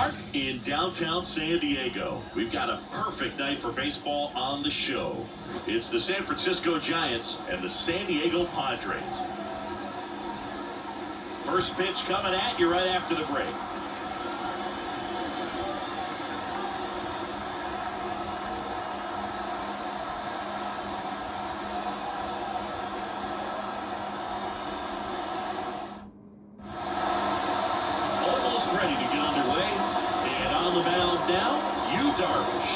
Park in downtown San Diego. We've got a perfect night for baseball on the show. It's the San Francisco Giants and the San Diego Padres. First pitch coming at you right after the break. Ready to get underway, and on the mound now, Darvish.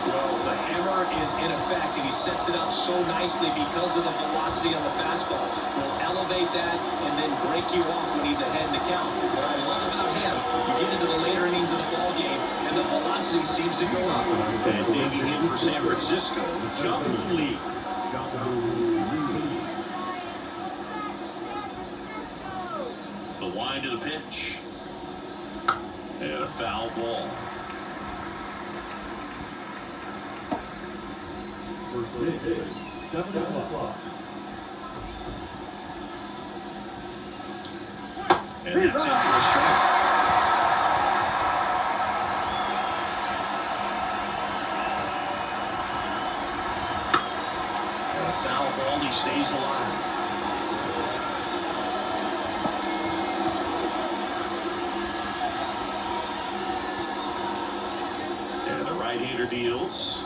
Well, the hammer is in effect, and he sets it up so nicely because of the velocity on the fastball. Will elevate that and then break you off when he's ahead in the count. What I love about him, you get into the later innings of the ball game, and the velocity seems to go up. And digging in for San Francisco, John Lee. The wind of the pitch. And a foul ball. And that's in for a strike. And a foul ball, he stays alive. Right-hander deals.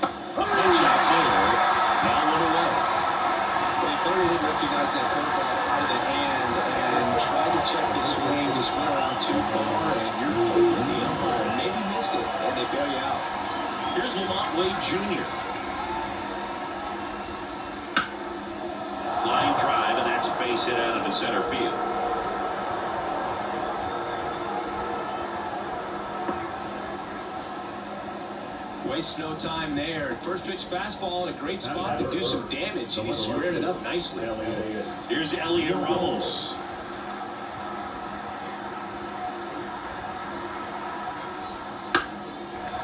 A pitch outside. Now one away. Well, he clearly didn't recognize that curveball out of the hand and tried to check the swing, just went around too far, and you're over the umpire and maybe missed it, and they bail you out. Here's Lamont Wade Jr. Line drive, and that's a base hit out into center field. Waste no time there. First pitch fastball in a great spot to do some damage, and he squared it up nicely. Here's Elliot Ramos.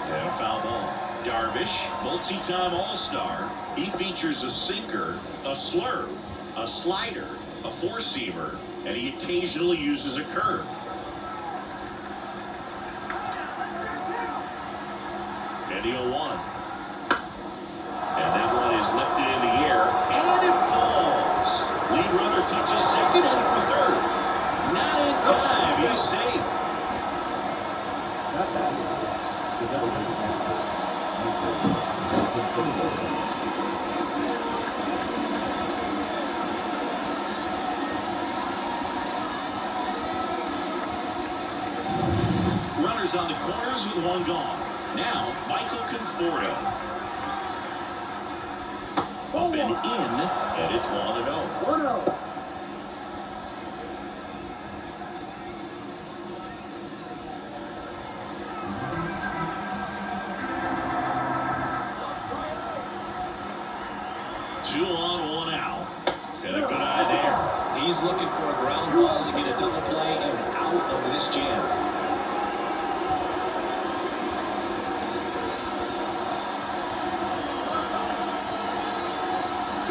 And a foul ball. Darvish, multi-time All-Star. He features a sinker, a slurve, a slider, a four-seamer, and he occasionally uses a curve. And the 0-1. And that one is lifted in the air, and it falls. Lead runner touches second, and for third. Not in time. He's safe. Runners on the corners with one gone. Now, Michael Conforto. Up and in, and it's 1-0. 1-0. Two on, one out. And a good eye there. He's looking for a ground ball to get a double play and out of this jam.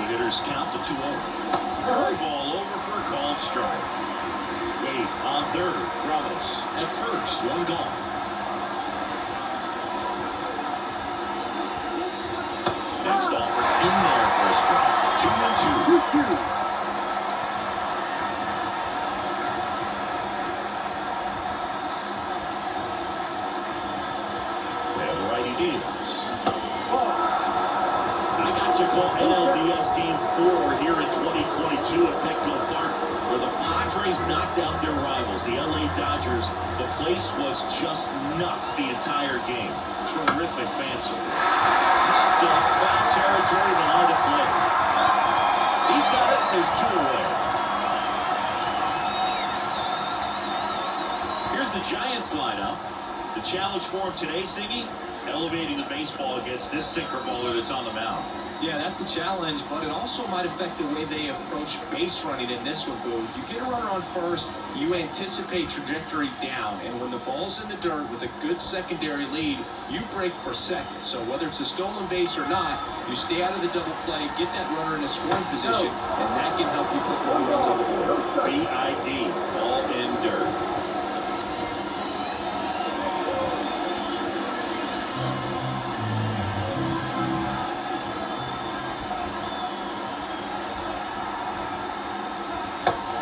Hitters count to 2-0. Curveball over for a called strike. Wade on third. Ramos at first. One gone. Next offer in there for a strike. 2-2. And righty deals. To call NLDS Game 4 here in 2022 at Petco Park, where the Padres knocked out their rivals, the LA Dodgers. The place was just nuts the entire game. Terrific fan support. Knocked off foul territory, the line to play. He's got it. There's two away. Here's the Giants lineup. The challenge for him today, Siggy, elevating the baseball against this sinker bowler that's on the mound. Yeah, that's the challenge, but it also might affect the way they approach base running in this one, Boo. You get a runner on first, you anticipate trajectory down, and when the ball's in the dirt with a good secondary lead, you break for second. So whether it's a stolen base or not, you stay out of the double play, get that runner in a scoring position, and that can help you put more runs on the board. BID, ball in dirt.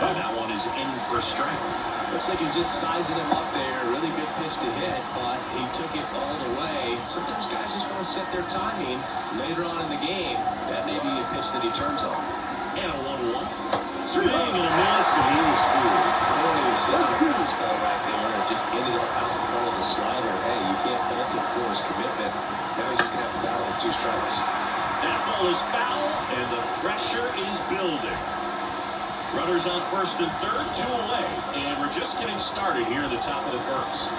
And that one is in for a strike. Looks like he's just sizing him up there. Really good pitch to hit, but he took it all the way. Sometimes guys just want to set their timing later on in the game. That may be a pitch that he turns on. And a 1-1. Swing and a miss, and he was fooled. Oh, he set up a baseball right there. It just ended up out in front of the slider. Hey, you can't fault him for his commitment. Now he's just going to have to battle with 2 strikes. That ball is foul, and the pressure is building. Runners on first and third, 2 away, and we're just getting started here in the top of the first.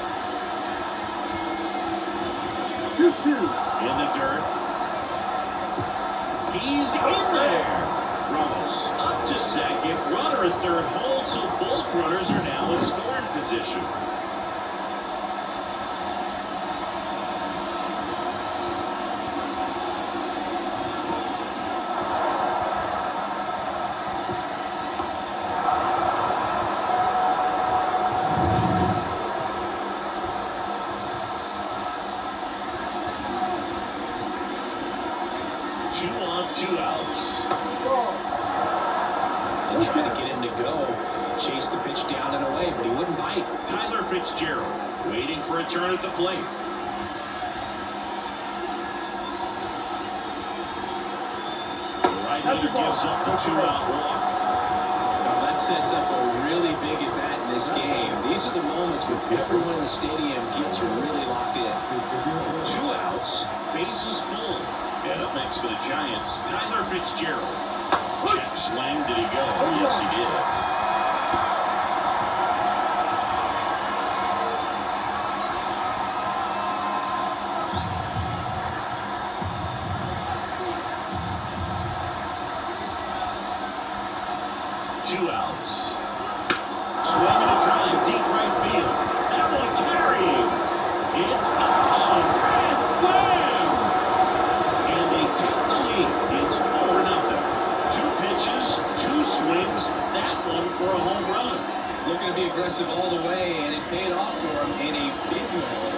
In the dirt. He's in there. Ramos up to second. Runner at third hold, so both runners are now in scoring position. Two outs. They tried to get him to go, chase the pitch down and away, but he wouldn't bite. Tyler Fitzgerald waiting for a turn at the plate. The right-hander gives up the 2-out walk. Now that sets up a really big at-bat in this game. These are the moments when everyone in the stadium gets really locked in. 2 outs, bases full. And up next for the Giants, Tyler Fitzgerald. Check swing, did he go? Yes, he did. Two outs. Swing and a drive, deep right field. That one carrying. It's on. Grand slam. Take the lead. It's 4-0. 2 pitches, 2 swings. That one for a home run. Looking to be aggressive all the way, and it paid off for him in a big way.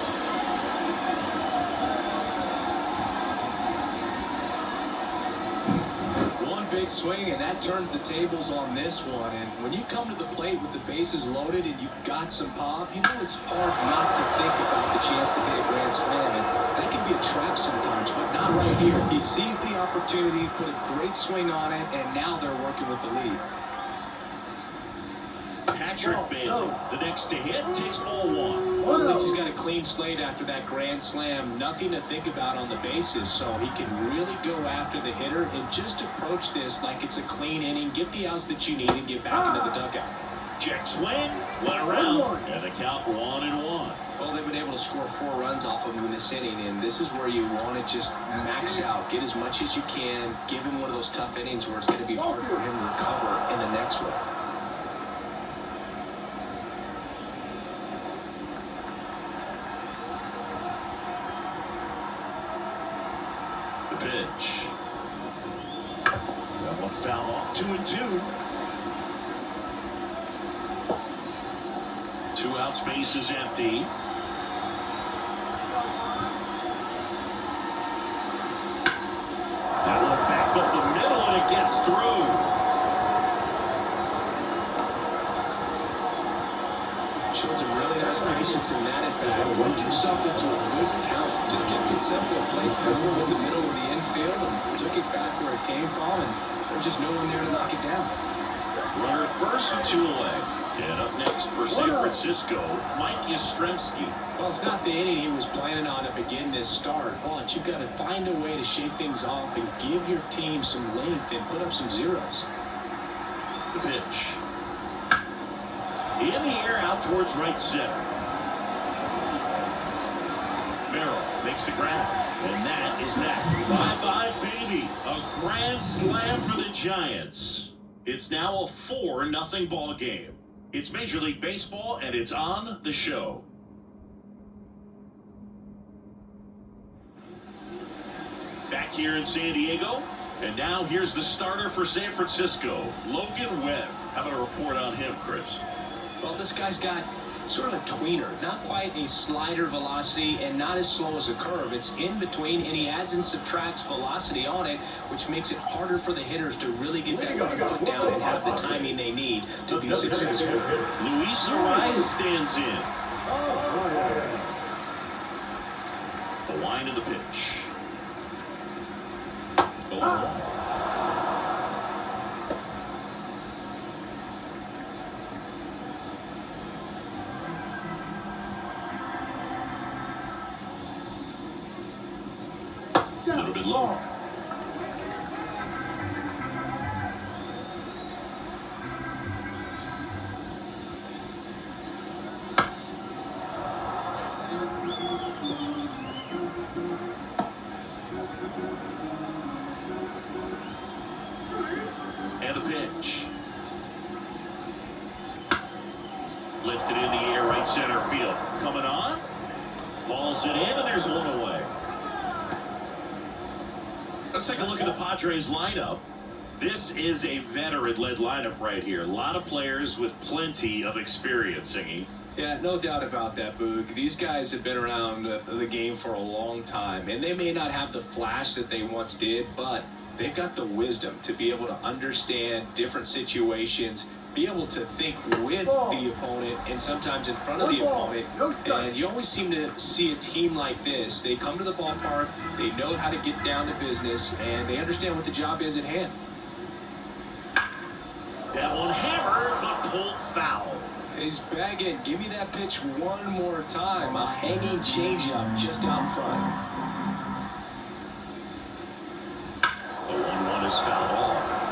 One big swing, and that turns the tables on this one. And when you come to the plate with the bases loaded and you've got some pop, you know it's hard not to think about the chance to hit a grand slam. And that can be a trap sometimes, but not right here. He sees the opportunity, put a great swing on it, and now they're working with the lead. Patrick Bailey, the next to hit, takes ball 1. Well, at least he's got a clean slate after that grand slam. Nothing to think about on the bases, so he can really go after the hitter and just approach this like it's a clean inning, get the outs that you need, and get back into the dugout. Check swing, went around, and the count 1-1. Well, they've been able to score 4 runs off of him in this inning, and this is where you want to just max out, get as much as you can, give him one of those tough innings where it's going to be hard for him to recover in the next one. The pitch. That one foul off, 2-2. 2 out, space is empty. That one back up the middle, and it gets through. Showed some really nice patience in that at-bat. Worked himself into a good count. Just kept it simple. Played power with the middle of the infield and took it back where it came from, and there's just no one there to knock it down. Runner at first and 2 away. And up next for San Francisco, Mike Yastrzemski. Well, it's not the inning he was planning on to begin this start, but you've got to find a way to shake things off and give your team some length and put up some zeros. The pitch. In the air, out towards right center. Merrill makes the grab, and that is that. Bye-bye, baby. A grand slam for the Giants. It's now a 4-0 ball game. It's Major League Baseball, and it's on the show. Back here in San Diego, and now here's the starter for San Francisco, Logan Webb. How about a report on him, Chris? Well, this guy's got sort of a tweener, not quite a slider velocity and not as slow as a curve. It's in between, and he adds and subtracts velocity on it, which makes it harder for the hitters to really get that front foot down and have the timing they need to be successful. Luis Ariz stands in. The line of the pitch. A little bit lower. And a pitch. Lifted in the air, right center field. Coming on. Balls it in, and there's one away. Let's take a look at the Padres lineup. This is a veteran-led lineup right here. A lot of players with plenty of experience, Singy. Yeah, no doubt about that, Boog. These guys have been around the game for a long time, and they may not have the flash that they once did, but they've got the wisdom to be able to understand different situations, be able to think with the opponent and sometimes in front of the opponent. And you always seem to see a team like this. They come to the ballpark, they know how to get down to business, and they understand what the job is at hand. That one hammered, but pulled foul. He's bagging. Give me that pitch one more time. A hanging changeup just out in front. The 1-1 is fouled off.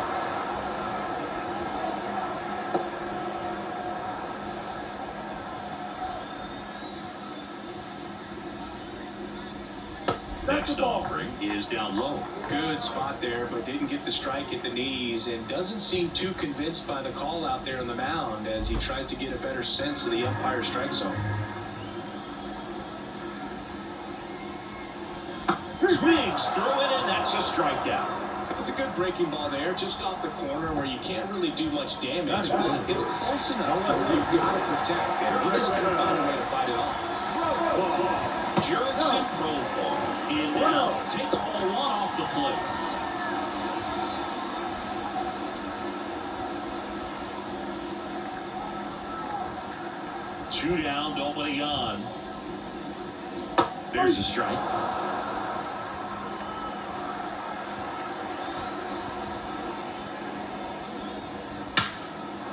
Next offering is down low. Good spot there, but didn't get the strike at the knees and doesn't seem too convinced by the call out there on the mound as he tries to get a better sense of the umpire's strike zone. Swings through it, and that's a strikeout. It's a good breaking ball there, just off the corner where you can't really do much damage, but it's close enough where you've got to protect, and he just couldn't find a way to fight it off. Jerks in profile. In now, takes ball one off the plate. Two down, nobody on. There's a strike.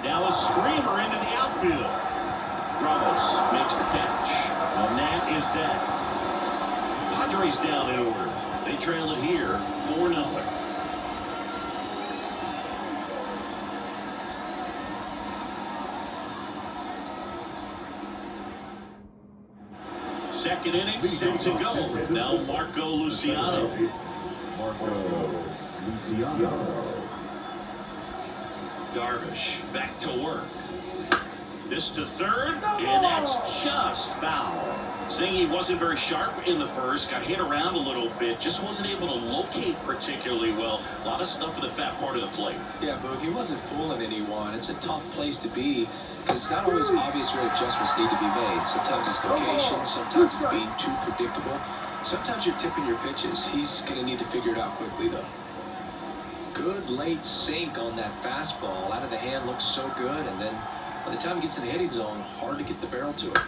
Now a screamer into the outfield. Ramos makes the catch. And that is that. Padres down in order. They trail it here 4-0. Second inning set to go. Now Marco Luciano. Darvish back to work. This to third, and that's just foul. Singy wasn't very sharp in the first, got hit around a little bit, just wasn't able to locate particularly well. A lot of stuff in the fat part of the plate. Yeah, Boog, he wasn't fooling anyone. It's a tough place to be because it's not always obvious where adjustments need to be made. Sometimes it's location, sometimes it's being too predictable. Sometimes you're tipping your pitches. He's going to need to figure it out quickly, though. Good late sink on that fastball. Out of the hand, looks so good, and then by the time it gets in the hitting zone, hard to get the barrel to it.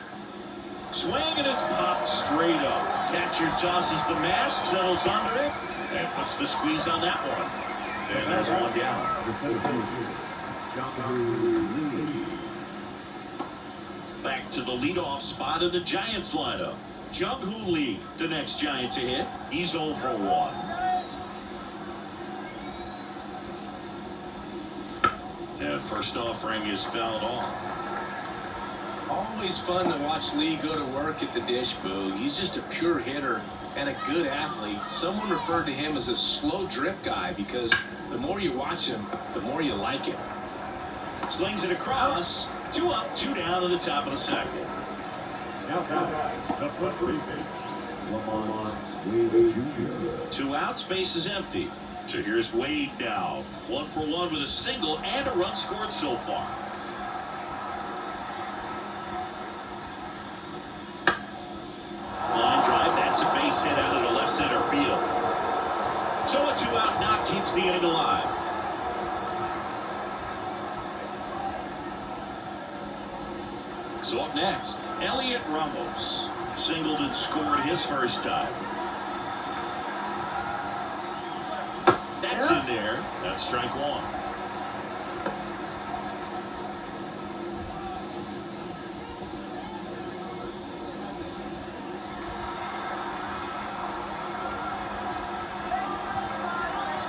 Swing, and it's popped straight up. Catcher tosses the mask, settles under it, and puts the squeeze on that one. And there's one down. Back to the leadoff spot in the Giants lineup. Jung-Hoo Lee, the next Giant to hit. He's 0 for 1. And first offering is fouled off. Always fun to watch Lee go to work at the dish, Boog. He's just a pure hitter and a good athlete. Someone referred to him as a slow drip guy because the more you watch him, the more you like him. Slings it across. 2 up, 2 down in the top of the second. Two outs, base is empty. So here's Wade now. 1 for 1 with a single and a run scored so far. So up next, Elliot Ramos. Singled and scored his first time. That's in there. That's strike one.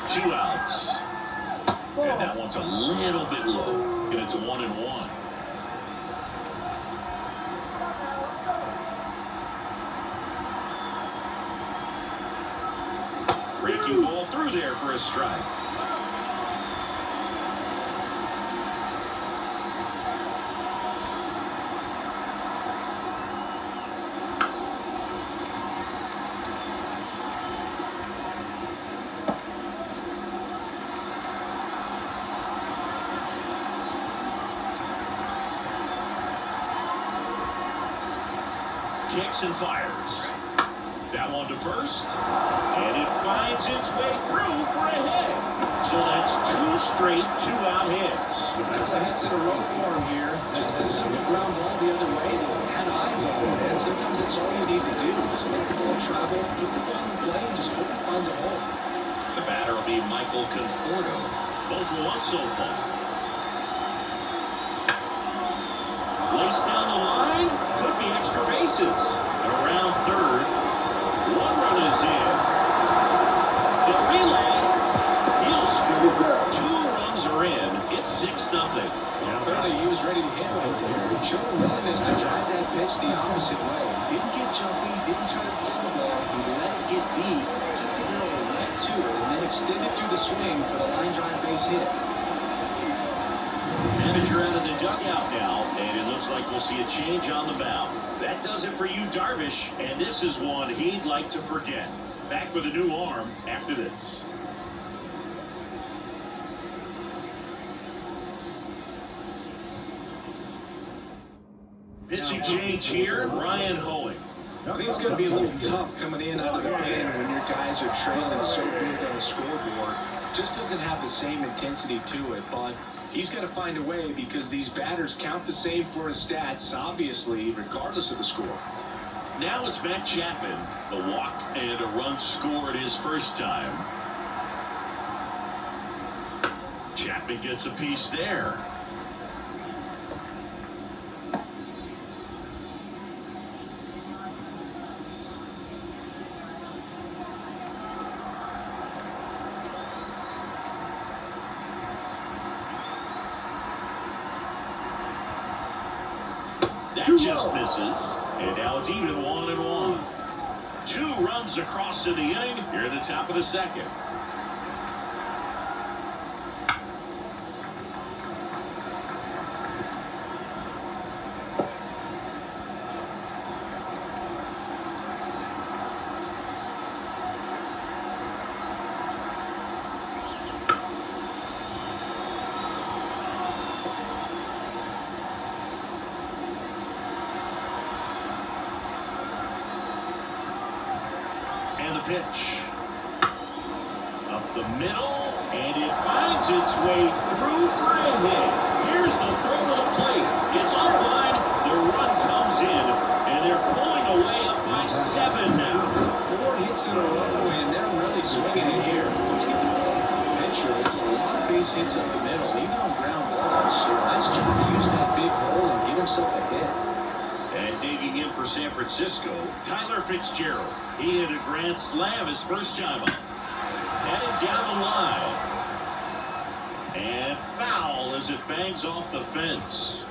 Two outs. And that one's a little bit low. And it's a 1-1. Breaking ball through there for a strike. Kicks and fires. That one to first, and it finds its way through for a hit. So that's two straight two-out hits. A couple of hits in a row for him here. Just a simple ground ball the other way. They had eyes on it, and sometimes that's all you need to do. Just let the ball travel, put the ball in play, and just hope it finds a hole. The batter will be Michael Conforto. Both once so far. Laced down the line, could be extra bases. Around third. One run is in. The relay. He'll score. Two runs are in. It's 6-0. Clearly he was ready to hit right there. He showed a willingness to drive that pitch the opposite way. Didn't get jumpy, didn't try to pull the ball. He let it get deep, took the arrow right to it, and then extended through the swing for the line drive base hit. Manager out of the dugout now, and it looks like we'll see a change on the mound. That does it for you, Darvish, and this is one he'd like to forget. Back with a new arm after this. Pitching change here, Ryan Hoeing. I think it's going to be a little tough coming in out of the pen when your guys are trailing so big on the scoreboard. Just doesn't have the same intensity to it, but he's got to find a way because these batters count the same for his stats, obviously, regardless of the score. Now it's Matt Chapman. A walk and a run scored his first time. Chapman gets a piece there. That just misses, and now it's even 1-1. 2 runs across in the inning here at the top of the second. And the pitch. Up the middle, and it finds its way through for a hit. Here's the throw to the plate. It's offline. The run comes in, and they're pulling away up by 7 now. 4 hits in a row, and they're really swinging it here. Let's get the ball to the pitcher. There's a lot of base hits up the middle, even on ground balls. So nice job to use that big hole and get himself a hit. And digging in for San Francisco, Tyler Fitzgerald. He hit a grand slam his first time up. Headed down the line. And foul as it bangs off the fence.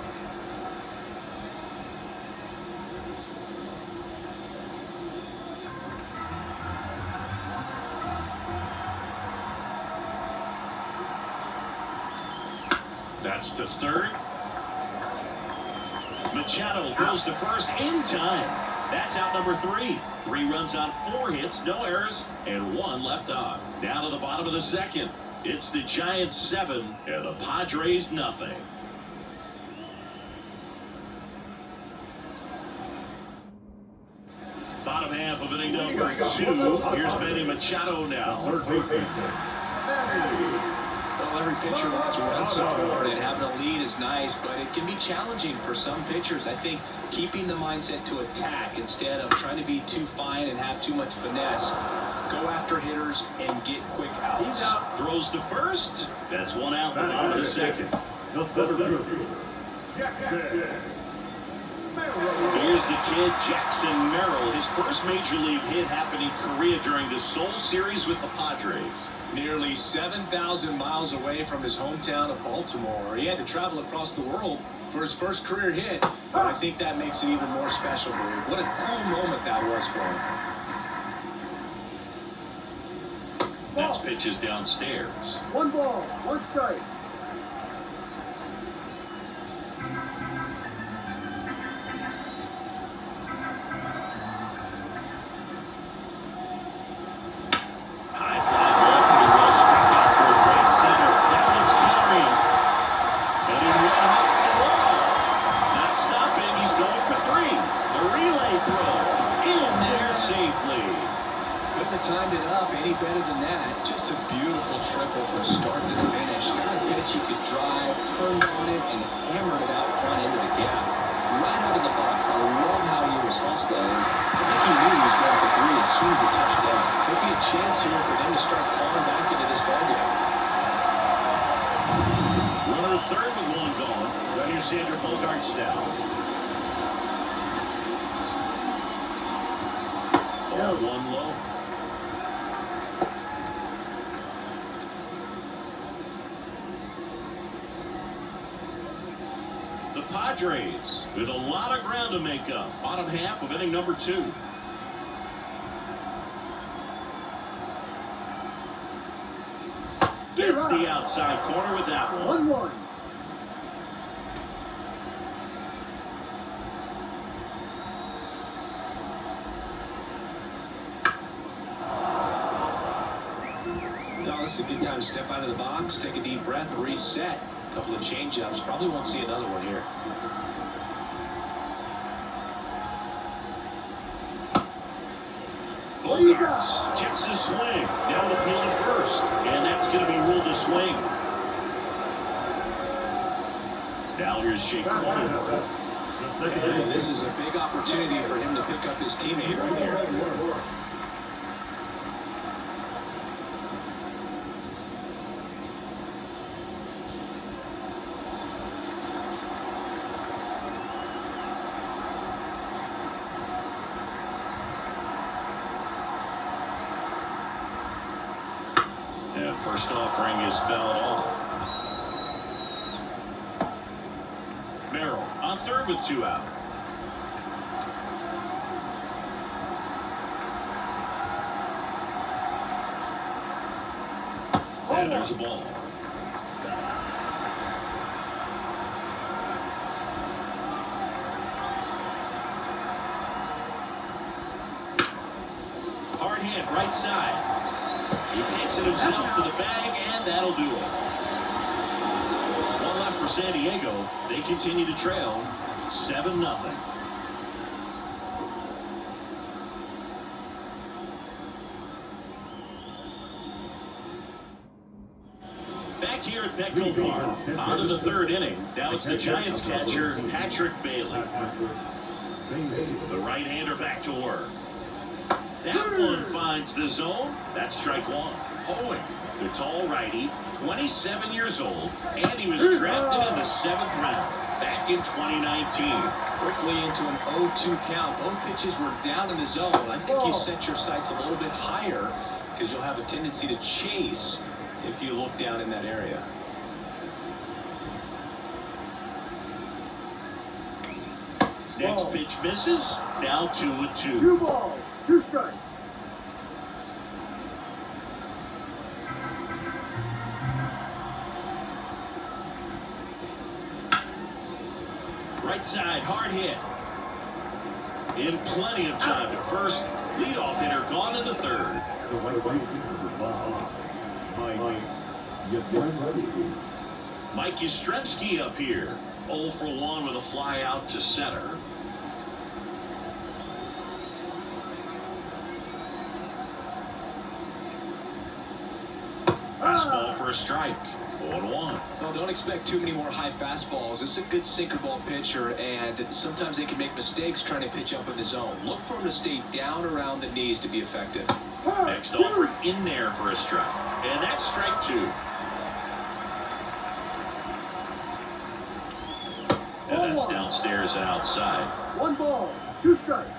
That's to third. Machado throws to first in time. That's out number 3. 3 runs on 4 hits, no errors, and 1 left on. Down to the bottom of the second. It's the Giants 7 and the Padres nothing. Bottom half of inning number 2. Here's Manny Machado now. Third baseman, Manny Well, every pitcher wants run support, and having a lead is nice, but it can be challenging for some pitchers. I think keeping the mindset to attack instead of trying to be too fine and have too much finesse. Go after hitters and get quick outs. He's out. Throws to first. That's one out. On to second. Here's the kid, Jackson Merrill. His first major league hit happened in Korea during the Seoul series with the Padres. Nearly 7,000 miles away from his hometown of Baltimore. He had to travel across the world for his first career hit. But I think that makes it even more special, dude. What a cool moment that was for him. Next pitch is downstairs. 1 ball, 1 strike. High fly ball pretty well struck out towards right center. That one's carrying. Heading one hits the wall. Not stopping. He's going for 3. The relay throw. In there safely. Couldn't have timed it up any better than that. Just a beautiful triple from start to finish. Got a pitch he could drive, turned on it, and hammered it out front into the gap. Right out of the box, I love how he was hustling. I think he knew he was going for 3 as soon as he touched down. Could be a chance here for them to start clawing back into this ballgame. Runner at third with 1 gone. Right here, Sander Bogart's down. Ball 1 low. The Padres with a lot of ground to make up. Bottom half of inning number 2. Gets the outside corner with that one. 1-1. Now this is a good time to step out of the box, take a deep breath, and reset. A couple of change-ups. Probably won't see another one here. Bogarts checks his swing. Down the peel to first. And that's going to be ruled a swing. Now here's Jake Klein. And this is a big opportunity for him to pick up his teammate right here. And first offering is fouled off. Merrill on third with 2 out. And there's a ball. Hard hit, right side. He takes it himself to the bag, and that'll do it. 1 left for San Diego. They continue to trail 7-0. Back here at Petco Park, on to the 3rd inning. Now it's the Giants catcher, Patrick Bailey. The right-hander back to work. That one finds the zone. That's strike 1. Hoeing, the tall righty, 27 years old, and he was drafted in the 7th round back in 2019. Quickly into an 0-2 count. Both pitches were down in the zone. I think you set your sights a little bit higher because you'll have a tendency to chase if you look down in that area. Next pitch misses. Now 2-2. 2 balls, 2 strikes. Right side, hard hit. In plenty of time to first. Leadoff hitter gone in the 3rd. Mike Yastrzemski up here. 0 for 1 with a fly out to center. Fastball for for a strike. 0-1. Well, don't expect too many more high fastballs. This is a good sinker ball pitcher, and sometimes they can make mistakes trying to pitch up in the zone. Look for him to stay down around the knees to be effective. Next offer in there for a strike. And that's strike 2. And that's downstairs and outside. 1 ball, 2 strikes.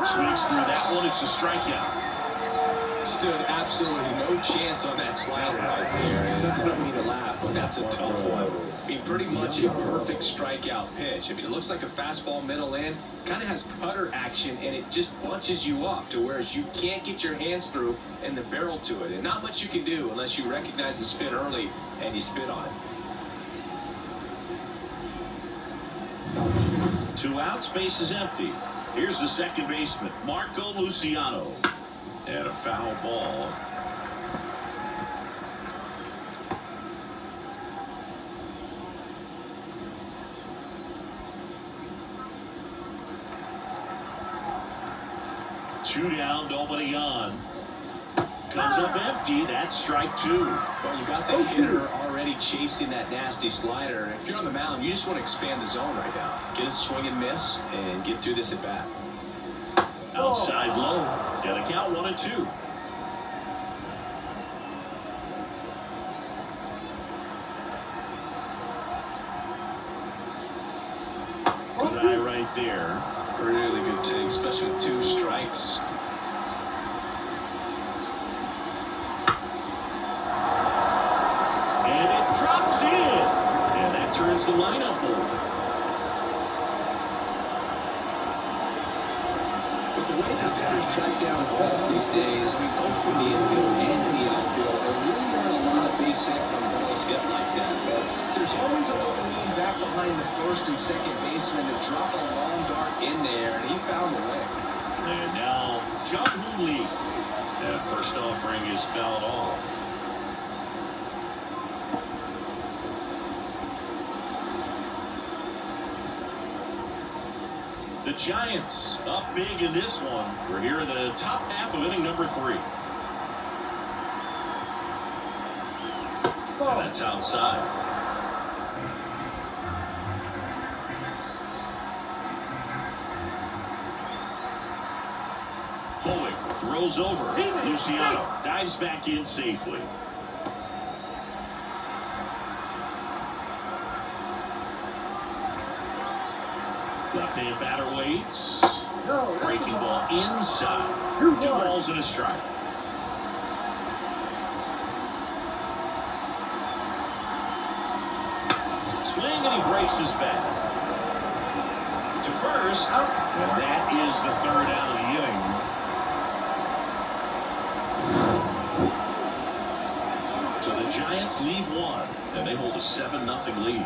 Swings through that one. It's a strikeout. Stood absolutely no chance on that slider right there. And I don't mean to laugh, but that's a tough one. I mean, pretty much a perfect strikeout pitch. I mean, it looks like a fastball middle in, kind of has cutter action, and it just bunches you up to whereas you can't get your hands through and the barrel to it. And not much you can do unless you recognize the spin early and you spit on it. 2 outs, base is empty. Here's the second baseman, Marco Luciano. And a foul ball. Two down, nobody on. Comes up empty. That's strike 2. Well, you got the hitter already chasing that nasty slider. If you're on the mound, you just want to expand the zone right now. Get a swing and miss and get through this at bat. Outside low. And a count 1-2. Good eye right there. Really good take, especially with 2 strikes. And it drops in. And that turns the lineup over. With the way the batters track down balls these days, we both from the infield and in the outfield, there really aren't a lot of base hits on balls hit like that. But there's always a opening back behind the first and second baseman to drop a long dart in there, and he found the way. And now, John Hoonley. That first offering is fouled off. The Giants up big in this one. We're here in the top half of inning number 3. And that's outside. Hoek throws over. Luciano dives back in safely. Left-hand batter waits. Breaking ball inside. 2 balls and a strike. Swing and he breaks his bat. To first, and that is the 3rd out of the inning. So the Giants leave 1, and they hold a 7-0 lead.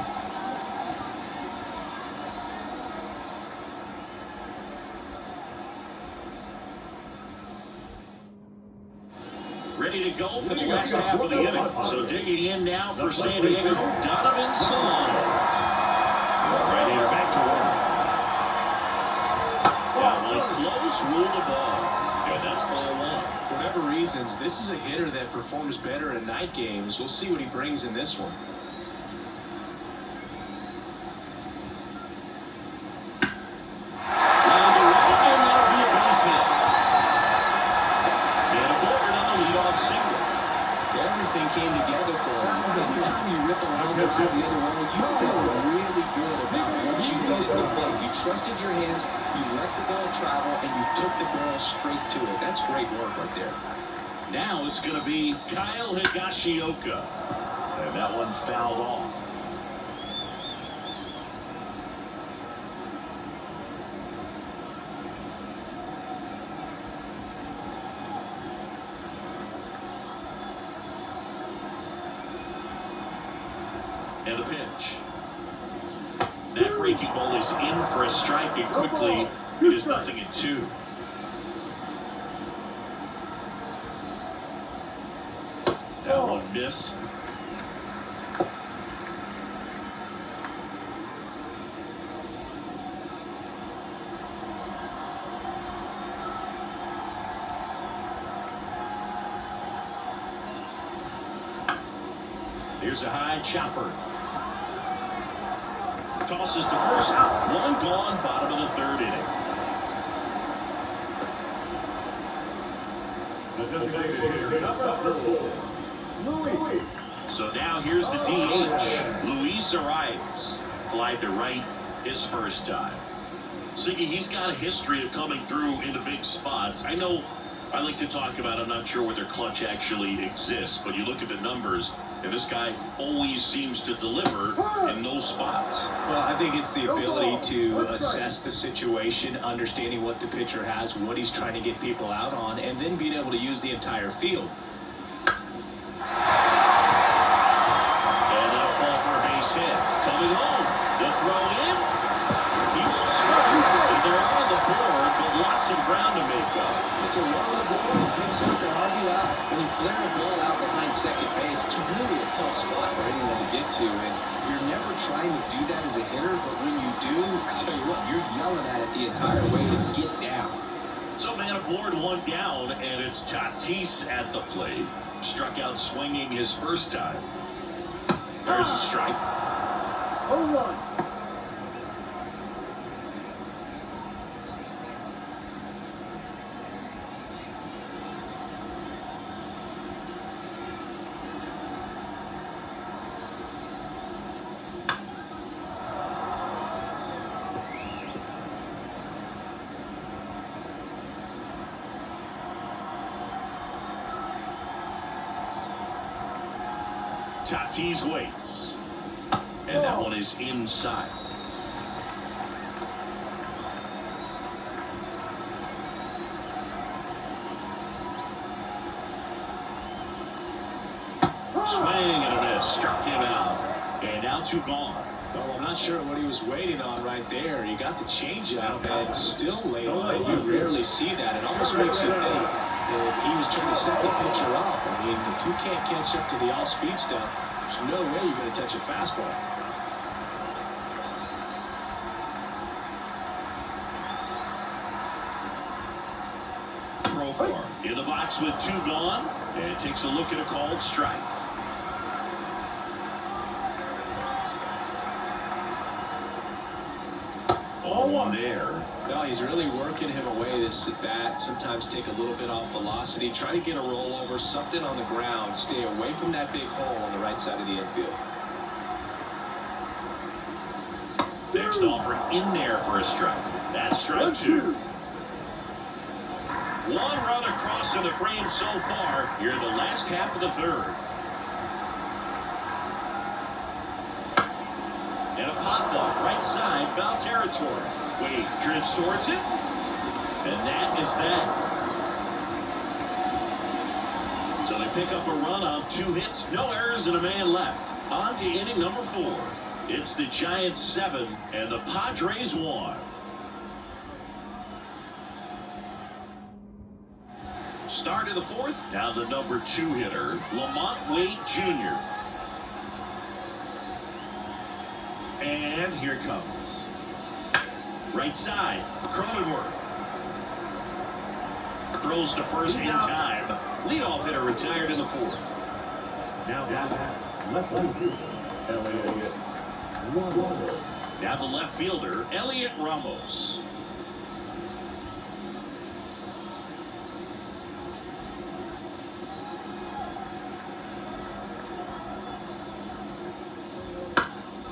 Ready to go for the last half of the inning. So digging in now for San Diego, Donovan Solano. Right here, back to work. That one close, ruled the ball. And that's ball 1. For whatever reasons, this is a hitter that performs better in night games. We'll see what he brings in this one. Everything came together for him. Anytime you rip around drive the other way, you feel really good about what you did at the plate. You trusted your hands, you let the ball travel, and you took the ball straight to it. That's great work right there. Now it's going to be Kyle Higashioka. And that one fouled off. And the pitch. That breaking ball is in for a strike, and quickly it is 0-2. That one missed. Here's a high chopper. Tosses to first. One gone, bottom of the third inning. So now here's the DH, Luis Arias. Fly to right his first time. Siggy, he's got a history of coming through into big spots. I know I like to talk about, I'm not sure whether clutch actually exists, but you look at the numbers, and this guy always seems to deliver in those spots. Well, I think it's the ability to assess the situation, understanding what the pitcher has, what he's trying to get people out on, and then being able to use the entire field. And a call for a base hit. Coming home. The throw in. He will strike. And they're on the board, but lots of ground to make up. It's a run on the board and picks up an RBI. When you flare a ball out behind second base, it's really a tough spot for anyone to get to. And you're never trying to do that as a hitter, but when you do, I tell you what, you're yelling at it the entire way to get down. So man aboard, one down, and it's Tatis at the plate. Struck out swinging his first time. There's a strike. 0-1. Tatis waits. And that one is inside. Swing and a miss. Struck him out. And now 2 gone. Well, I'm not sure what he was waiting on right there. He got the changeup and still laid on it. You rarely see that. It almost makes you think that he was trying to set the pitcher up. I mean, if you can't catch up to the all-speed stuff, there's no way you're going to touch a fastball. Profar in the box with 2 gone, and takes a look at a called strike. All one there. No, he's really working him away this at bat. Sometimes take a little bit off velocity. Try to get a rollover, something on the ground. Stay away from that big hole on the right side of the infield. Next offer in there for a strike. That's strike 2. 1 run across in the frame so far. You're in the last half of the third. And a pop-up right side, foul territory. Wade drifts towards it. And that is that. So they pick up a run on 2 hits, no errors, and a man left. On to inning number 4. It's the Giants 7 and the Padres 1. Start of the 4th. Now the number 2 hitter, Lamont Wade Jr. And here it comes. Right side, Cronenworth. Throws to first in time. Leadoff hitter retired in the 4th. Now left fielder, Elliott Ramos. Now the left fielder, Elliott Ramos.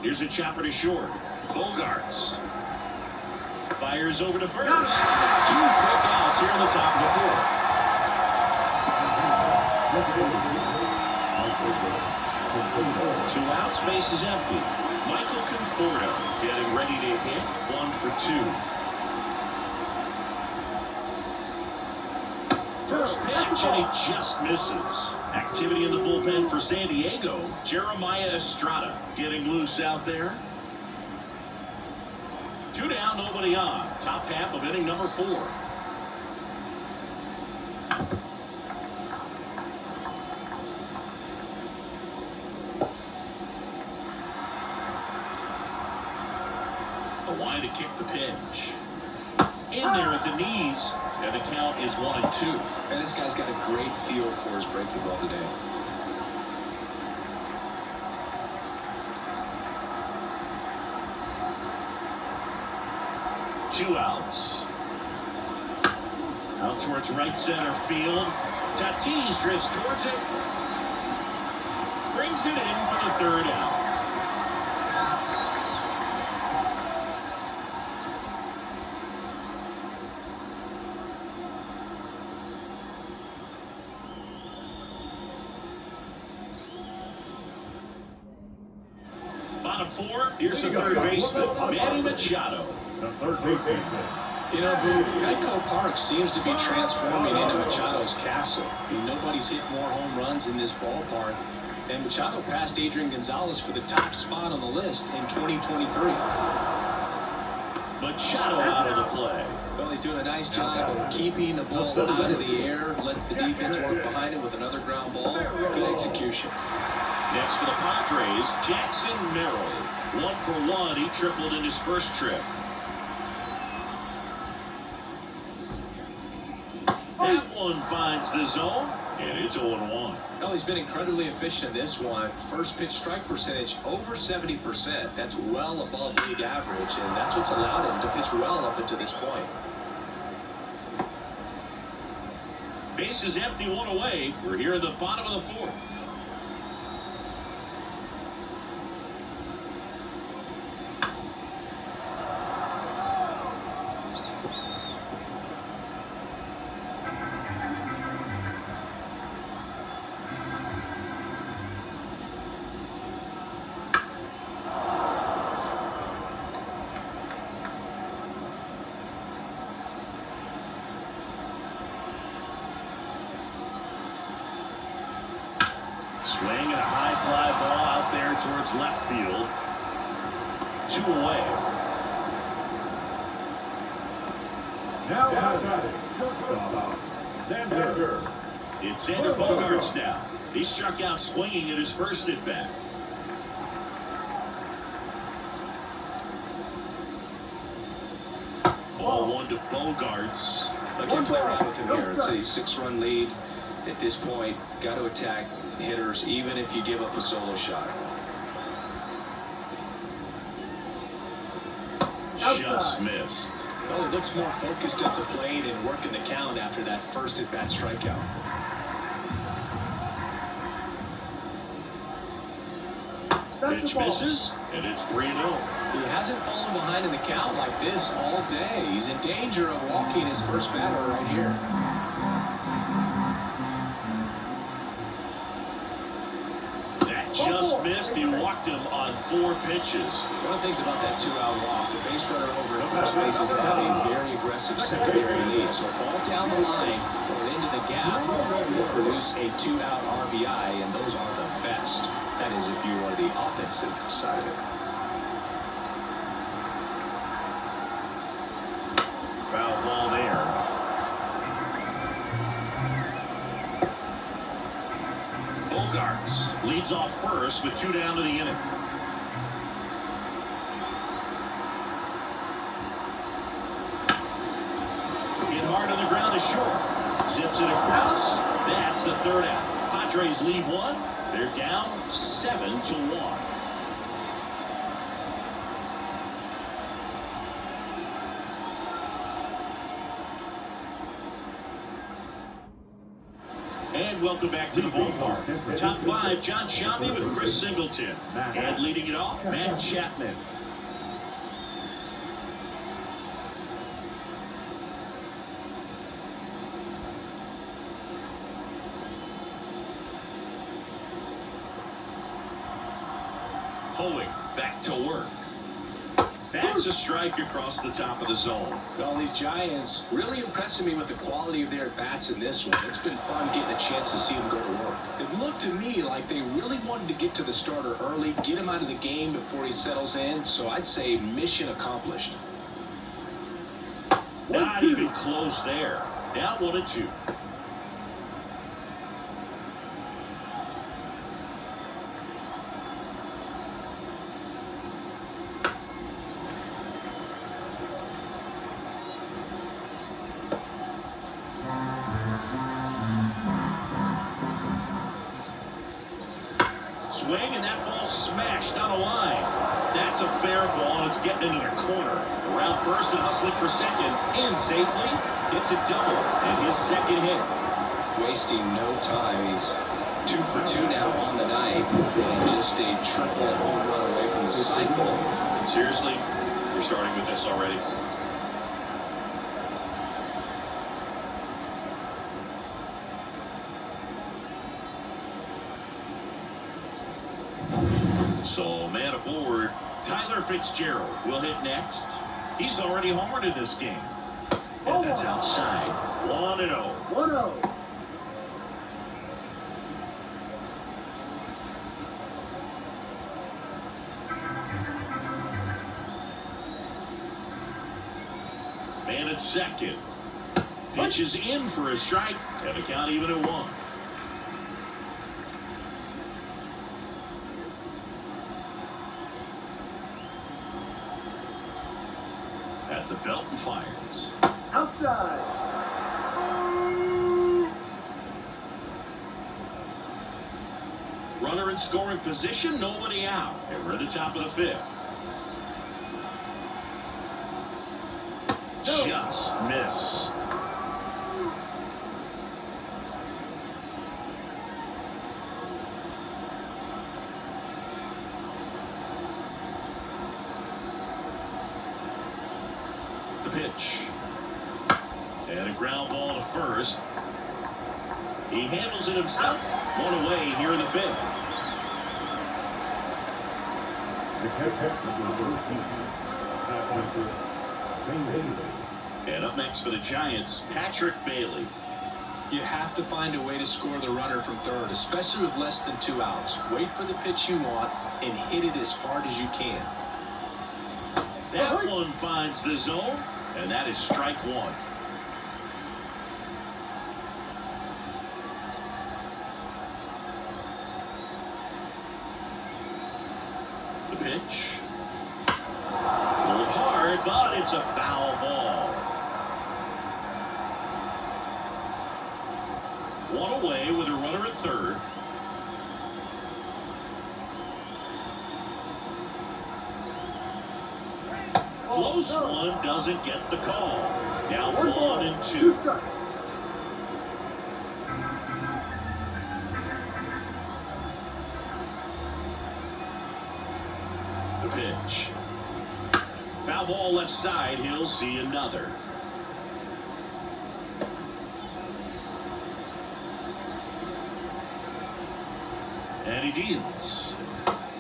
Here's a chopper to short. Bogarts fires over to first. 2 quick outs here in the top of the 4th. 2 outs, base is empty. Michael Conforto getting ready to hit. 1 for 2. First pitch, and he just misses. Activity in the bullpen for San Diego. Jeremiah Estrada getting loose out there. 2 down, nobody on. Top half of inning number 4. A line to kick the pitch. In there at the knees, and the count is 1-2. And this guy's got a great feel for his breaking ball today. 2 outs. Out towards right center field. Tatis drifts towards it. Brings it in for the 3rd out. Bottom 4, here's the 3rd baseman, Manny Machado. The 3rd baseman. You know, Geico Park seems to be transforming into Machado's castle. I mean, nobody's hit more home runs in this ballpark. And Machado passed Adrian Gonzalez for the top spot on the list in 2023. Machado out of the play. Well, he's doing a nice job of keeping the ball out of the air, lets the defense work behind it with another ground ball. Good execution. Next for the Padres, Jackson Merrill. 1 for 1, he tripled in his first trip. That one finds the zone, and it's 0-1. Well, he's been incredibly efficient in this one. First pitch strike percentage over 70%. That's well above league average, and that's what's allowed him to pitch well up until this point. Base is empty, 1 away. We're here in the bottom of the 4th. Swing and a high fly ball out there towards left field. 2 away. Now batting, shortstop, Xander. It's Xander Bogaerts now. He struck out swinging at his first at bat. Ball 1 to Bogaerts. I can't play around with him here. It's a 6-run lead at this point. Got to attack hitters even if you give up a solo shot. Just missed. Well, he looks more focused at the plate and working the count after that first at-bat strikeout. Pitch misses, and it's 3-0. He hasn't fallen behind in the count like this all day. He's in danger of walking his first batter right here. That just missed. He walked him on 4 pitches. One of the things about that 2-out walk, the base runner over at first base is going to have a very aggressive secondary lead. So ball down the line or into the gap will produce a 2-out RBI, and those are the best. That is if you are the offensive side of it. Foul ball there. Bogaerts leads off first with 2 down to the inning. Hit hard on the ground to short. Zips it across. That's the 3rd out. Padres lead 1. They're down 7-1. And welcome back to the ballpark. Top 5, John Shammy with Chris Singleton. And leading it off, Matt Chapman. Hoeing back to work. That's a strike across the top of the zone. Well, these Giants really impressing me with the quality of their bats in this one. It's been fun getting a chance to see them go to work. It looked to me like they really wanted to get to the starter early, get him out of the game before he settles in. So I'd say mission accomplished. Not even close there. Now 1-2. Swing, and that ball smashed on a line. That's a fair ball, and it's getting into the corner. Around first and hustling for second. In safely. It's a double, and his second hit. Wasting no time. He's 2 for 2 now on the night, and just a triple home run away from the cycle. Seriously, we're starting with this already. So, man aboard, Tyler Fitzgerald will hit next. He's already homered in this game. And that's outside. 1-0. 1-0. Man at second. Pitches in for a strike. And the count even at 1. At the belt and fires. Outside. Runner in scoring position, nobody out. And we're at the top of the 5th. Just missed. The pitch. And a ground ball to first. He handles it himself. 1 away here in the 5th. The catcher, number 18, Bailey. And up next for the Giants, Patrick Bailey. You have to find a way to score the runner from third, especially with less than 2 outs. Wait for the pitch you want and hit it as hard as you can. That one finds the zone, and that is strike 1. The pitch. Pulled hard, but it's a foul ball. 1 away with a runner at third. Close one doesn't get the call. Now 1-2. The pitch. Foul ball left side. He'll see another. And he deals.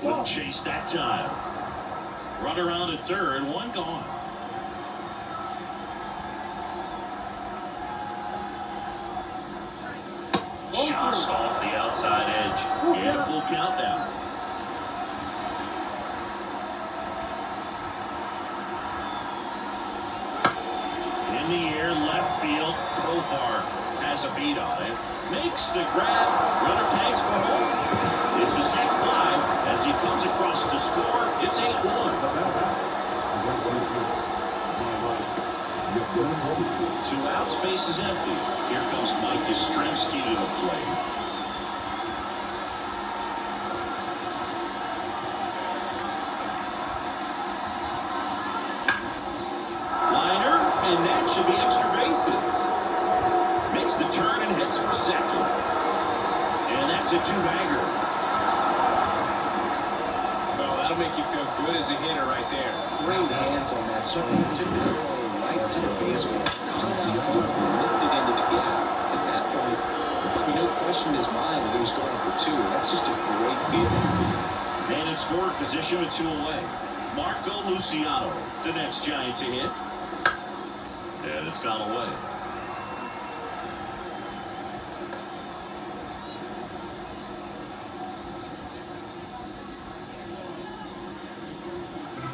Wouldn't chase that time. Run around at third. 1 gone. Just off the outside edge. And a full count now. In the air, left field. Profar has a beat on it. Makes the grab. Runner tags for home. It's a sac fly as he comes across to score. It's 8-1. 2 outs, base is empty. Here comes Mike Yastrzemski to the plate. Liner, and that should be extra bases. Makes the turn and heads for second. And that's a 2-bagger. Oh, that'll make you feel good as a hitter right there. Great hands on that swing. Took the ball right to the baseball. Caught it out hard and licked it into the gap. At that point, there'll be no question in his mind that he was going for 2. That's just a great feeling. And in scoring position with 2 away. Marco Luciano, the next Giant to hit. And it's fouled away.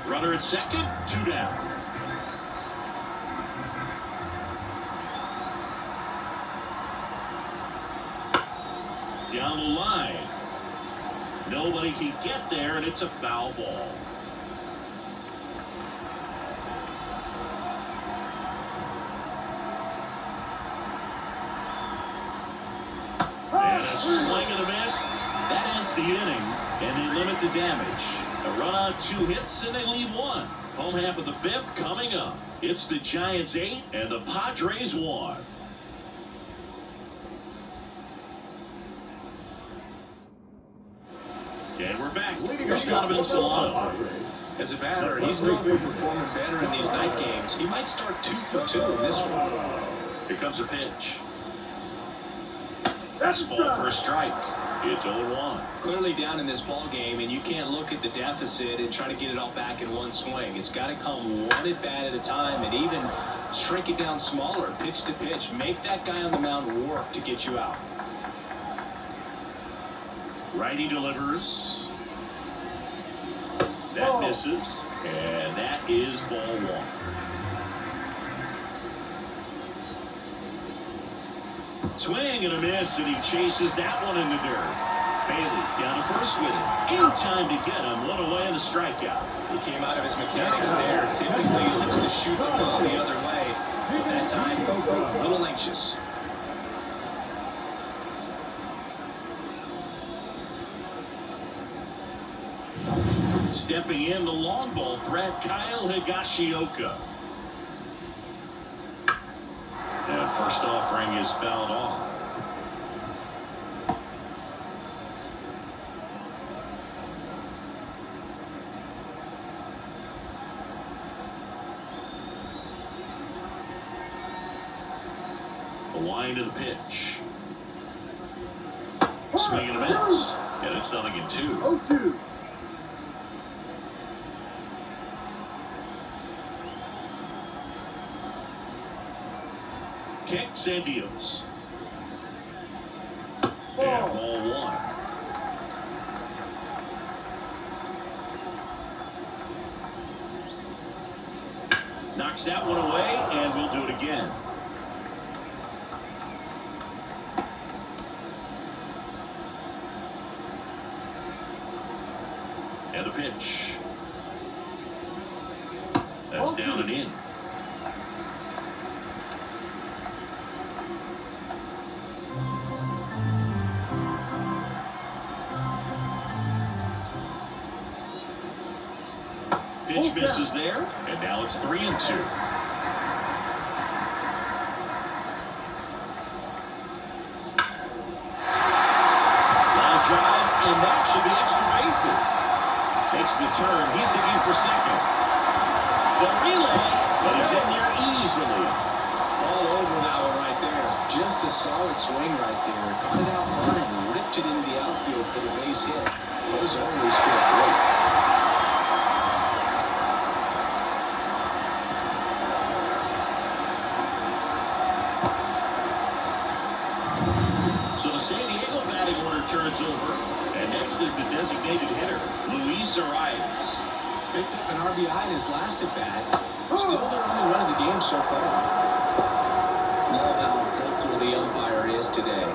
Runner at second, 2 down. Down the line. Nobody can get there, and it's a foul ball. And a swing and a miss. That ends the inning, and they limit the damage. A run on 2 hits, and they leave 1. Home half of the 5th coming up. It's the Giants 8 and the Padres 1. And we're back. Here's Donovan Solano. As a batter, he's known for performing better in these night games. He might start 2 for 2 in this one. Here comes a pitch. Fastball for a strike. It's 0-1. Clearly down in this ball game, and you can't look at the deficit and try to get it all back in one swing. It's got to come one at bat at a time, and even shrink it down smaller, pitch to pitch. Make that guy on the mound work to get you out. Righty delivers. That misses, and that is ball 1. Swing and a miss, and he chases that one in the dirt. Bailey down to first with it. In time to get him. 1 away and the strikeout. He came out of his mechanics there. Typically, he looks to shoot the ball the other way. But that time, a little anxious. Stepping in, the long ball threat, Kyle Higashioka. And first offering is fouled off. The line to the pitch. Swing and a miss. And it's 0-2. 0-2. Kicks and deals. And ball 1. Knocks that one away, and we'll do it again. And the pitch. That's down and in. Pitch misses there, and now it's 3-2. Line drive, and that should be extra bases. Takes the turn. He's digging for second. The relay, but he's in there easily. All over that one right there. Just a solid swing right there. Caught it out front and ripped it into the outfield for the base hit. Those always feel great. So the San Diego batting order turns over, and next is the designated hitter, Luis Arias. Picked up an RBI in his last at bat. Still their only run of the game so far. Love how vocal the umpire is today.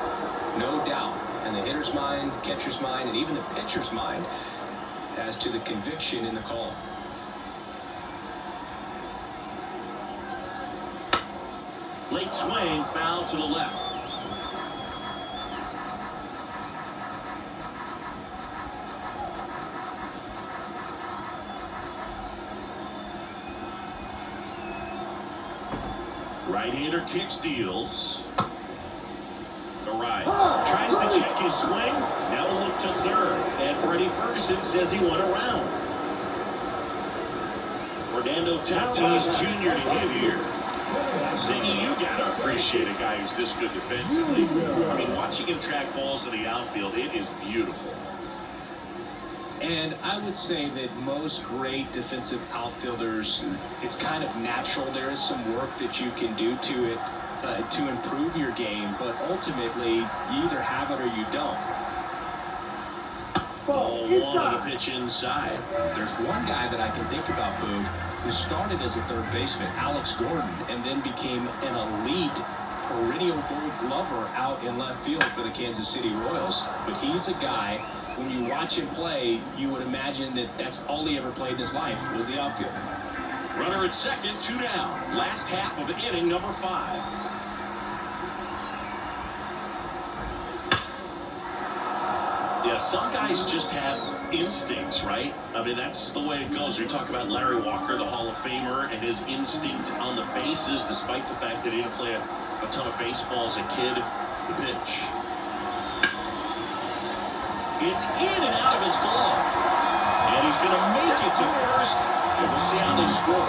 No doubt. In the hitter's mind, the catcher's mind, and even the pitcher's mind as to the conviction in the call. Late swing, foul to the left. Right-hander kicks, deals. Arias tries to check his swing. Now a look to third. And Freddie Ferguson says he went around. Fernando Tatis Jr. to hit here. Ziggy, you gotta appreciate a guy who's this good defensively. I mean, watching him track balls in the outfield, it is beautiful. And I would say that most great defensive outfielders, it's kind of natural. There is some work that you can do to it to improve your game, but ultimately, you either have it or you don't. Ball 1 on the pitch inside. There's one guy that I can think about, who started as a third baseman, Alex Gordon, and then became an elite perennial Gold Glover out in left field for the Kansas City Royals. But he's a guy, when you watch him play, you would imagine that that's all he ever played in his life was the outfield. Runner at second, 2 down. Last half of inning number 5. Yeah, some guys just have instincts, right? I mean, that's the way it goes. You talk about Larry Walker, the Hall of Famer, and his instinct on the bases, despite the fact that he didn't play a ton of baseball as a kid. The pitch. It's in and out of his glove. And he's going to make it to first. And we'll see how they score.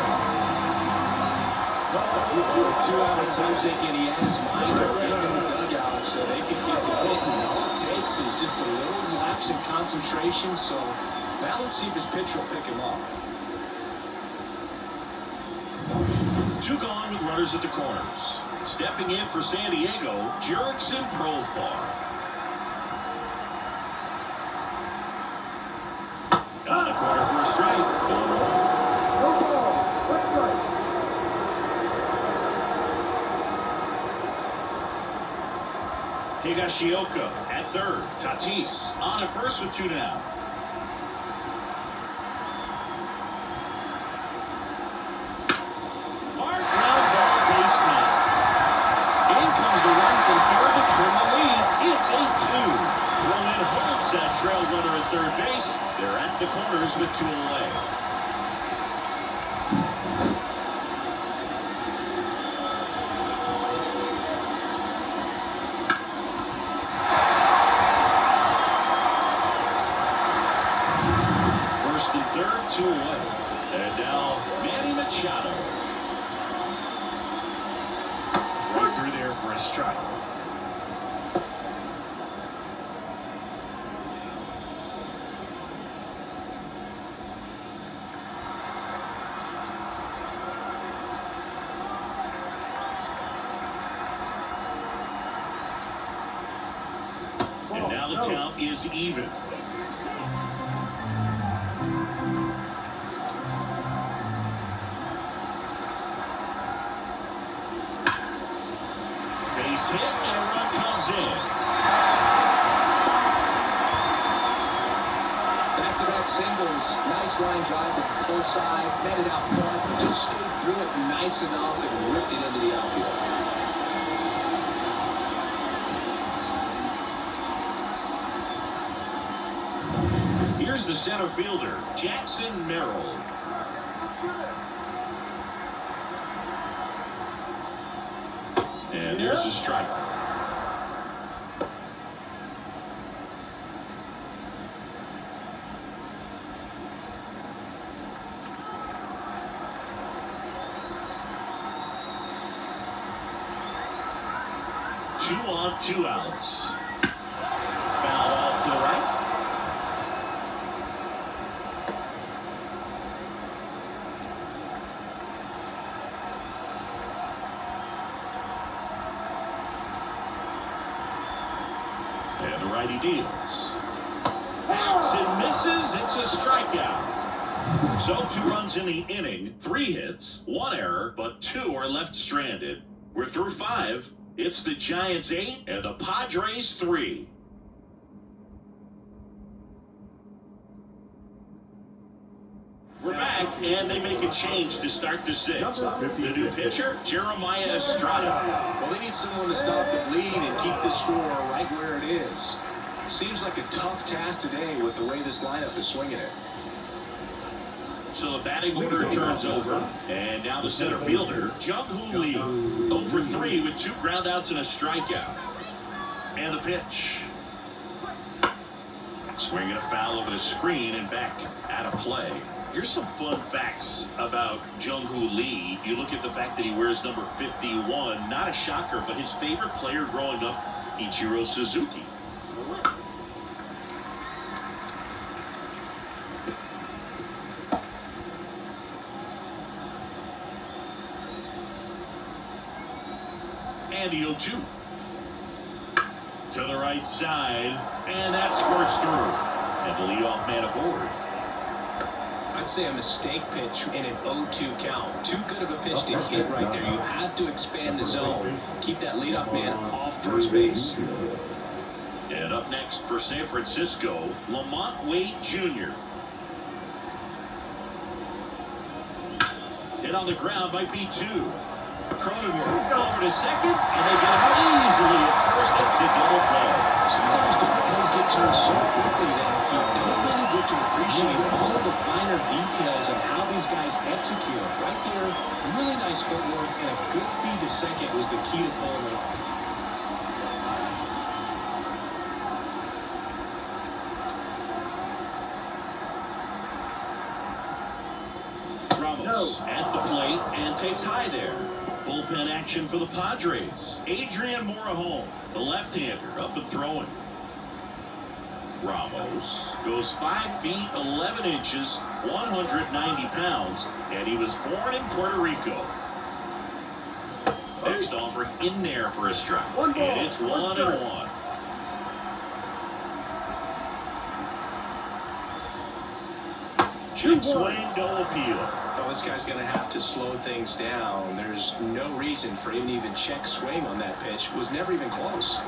2 outs, I'm thinking he had his mind up in the dugout so they can get to it. And all it takes is just a little lapse in concentration. So now let's see if his pitcher will pick him up. 2 gone with runners at the corners. Stepping in for San Diego, Jurickson Profar. On the corner for a strike. No ball. Let's strike. Higashioka at third. Tatis on at first with 2 down. Hard ground ball, base now. In comes the run from third to trim the lead. It's 8-2. Throw in holds that trail runner at third base. They're at the corners with 2 away. First and third, 2 away. And now Manny Machado. Right through there for a strike. And now the count is even. Base hit and a run comes in. Back-to-back singles. Nice line drive to the pull side. Netted out front. Just straight through it nice enough and ripped it into the outfield. Here's the center fielder, Jackson Merrill. And there's a strike. Two on, 2 outs. Foul off to the right. And the righty deals. Hacks and misses. It's a strikeout. So 2 runs in the inning, 3 hits, 1 error, but 2 are left stranded. We're through 5. It's the Giants 8 and the Padres 3. We're back, and they make a change to start the 6th. The new pitcher, Jeremiah Estrada. Well, they need someone to stop the bleed and keep the score right where it is. Seems like a tough task today with the way this lineup is swinging it. So the batting order turns over, and now the center fielder, Jung-Hoo Lee, 0 for 3 with 2 groundouts and a strikeout. And the pitch. Swinging a foul over the screen and back out of play. Here's some fun facts about Jung-Hoo Lee. You look at the fact that he wears number 51. Not a shocker, but his favorite player growing up, Ichiro Suzuki. And the 0-2. To the right side, and that squirts through. And the leadoff man aboard. I'd say a mistake pitch in an 0-2 count. Too good of a pitch to hit right there. You have to expand the zone. Keep that leadoff man off first base. And up next for San Francisco, Lamont Wade Jr. Hit on the ground might be 2. Cronenworth over to second, and they get him easily at first. That's a double play. Sometimes the balls get to him so quick appreciate all of the finer details of how these guys execute it. Right there, really nice footwork and a good feed to second was the key to pulling it off. Ramos at the plate and takes high there. Bullpen action for the Padres. Adrian Morejon, the left-hander, up to throwing. Ramos goes 5 feet 11 inches, 190 pounds, and he was born in Puerto Rico. Next offering in there for a strike, and it's 1-1. Check swing, no appeal. Well, this guy's going to have to slow things down. There's no reason for him to even check swing on that pitch. Was never even close.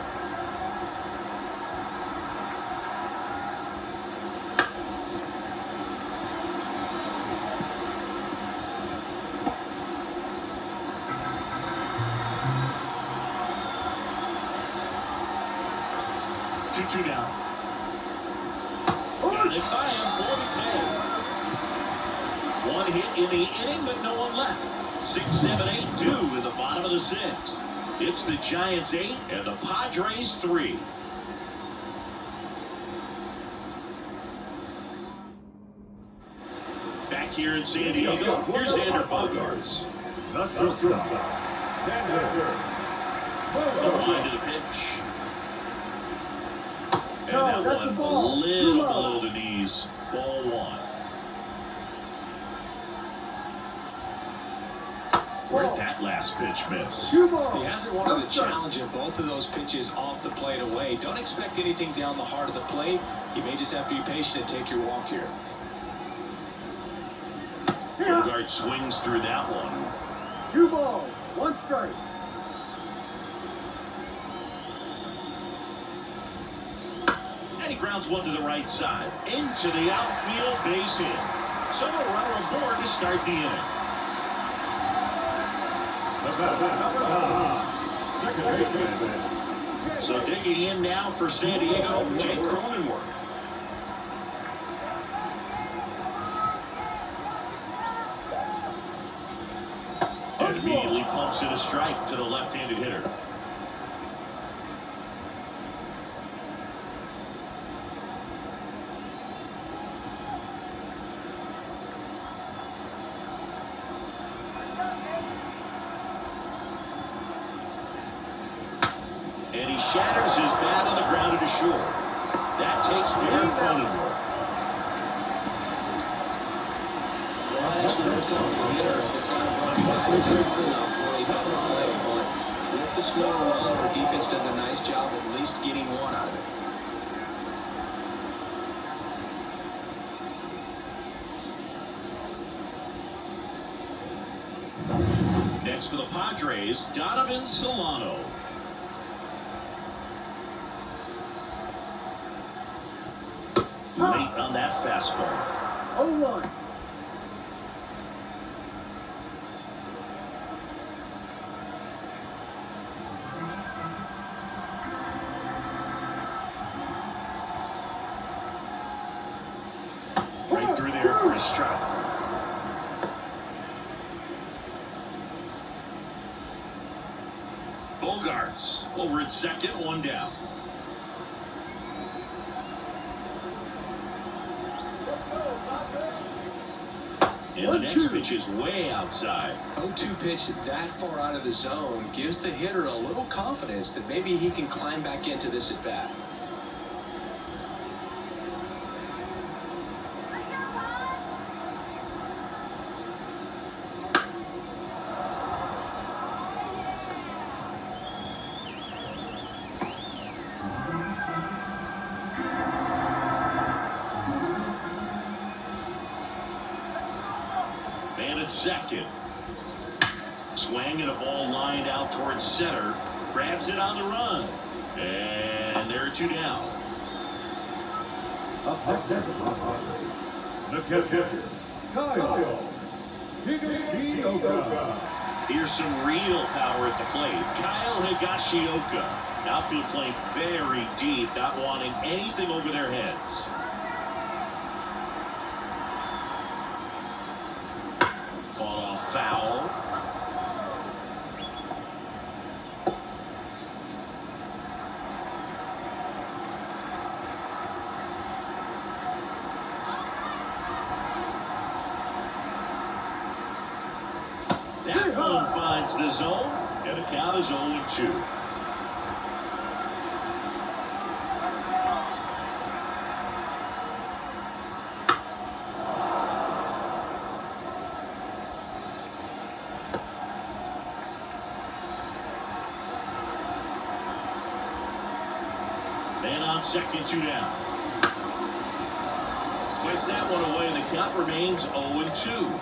Two down. Got it by him for the play. One hit in the inning, but no one left. 6, 7, 8, 2 in the bottom of the 6th. It's the Giants 8 and the Padres 3. Back here in San Diego, here's Xander Bogaerts. The line to the pitch. And that one a little below the knees. Ball 1. Where'd that last pitch miss? He hasn't wanted a challenge in both of those pitches off the plate away. Don't expect anything down the heart of the plate. You may just have to be patient and take your walk here. Bogaerts swings through that one. 2 balls, 1 strike. And he grounds one to the right side. Into the outfield, base hit. So a runner aboard to start the inning. So digging in now for San Diego, Jake Cronenworth. And immediately pumps in a strike to the left-handed hitter. And he shatters his bat on the ground to short. That takes care of Cronenworth. Well, actually, himself a hitter. If it's not a run by, it's good enough for a double play. But with the slow run, our defense does a nice job of at least getting one out of it. Next for the Padres, Donovan Solano. Late on that fastball. 0-1. Right through there for a strike. Bogaerts over at second, 1 down. And the next pitch is way outside. 0-2 pitch that far out of the zone gives the hitter a little confidence that maybe he can climb back into this at bat. Man at second. Swing and a ball lined out towards center. Grabs it on the run. And there are 2 down. Up next, the catcher, Kyle Higashioka. Here's some real power at the plate. Kyle Higashioka. Outfield playing very deep, not wanting anything over their heads. finds the zone, and the count is 0-2. Man on second, 2 down. Fights that one away, and the count remains 0-2.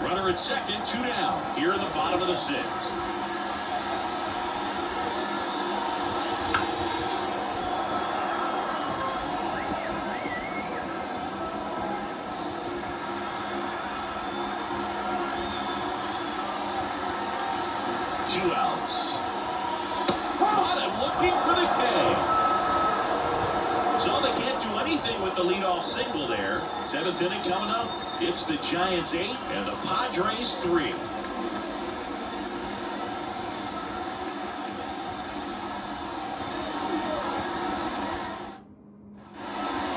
Runner at second, 2 down. Here in the bottom of the 6th. Two outs. Caught him looking for the K. So they can't do anything with the leadoff single there. 7th inning coming up. It's the Giants 8 and the Padres 3.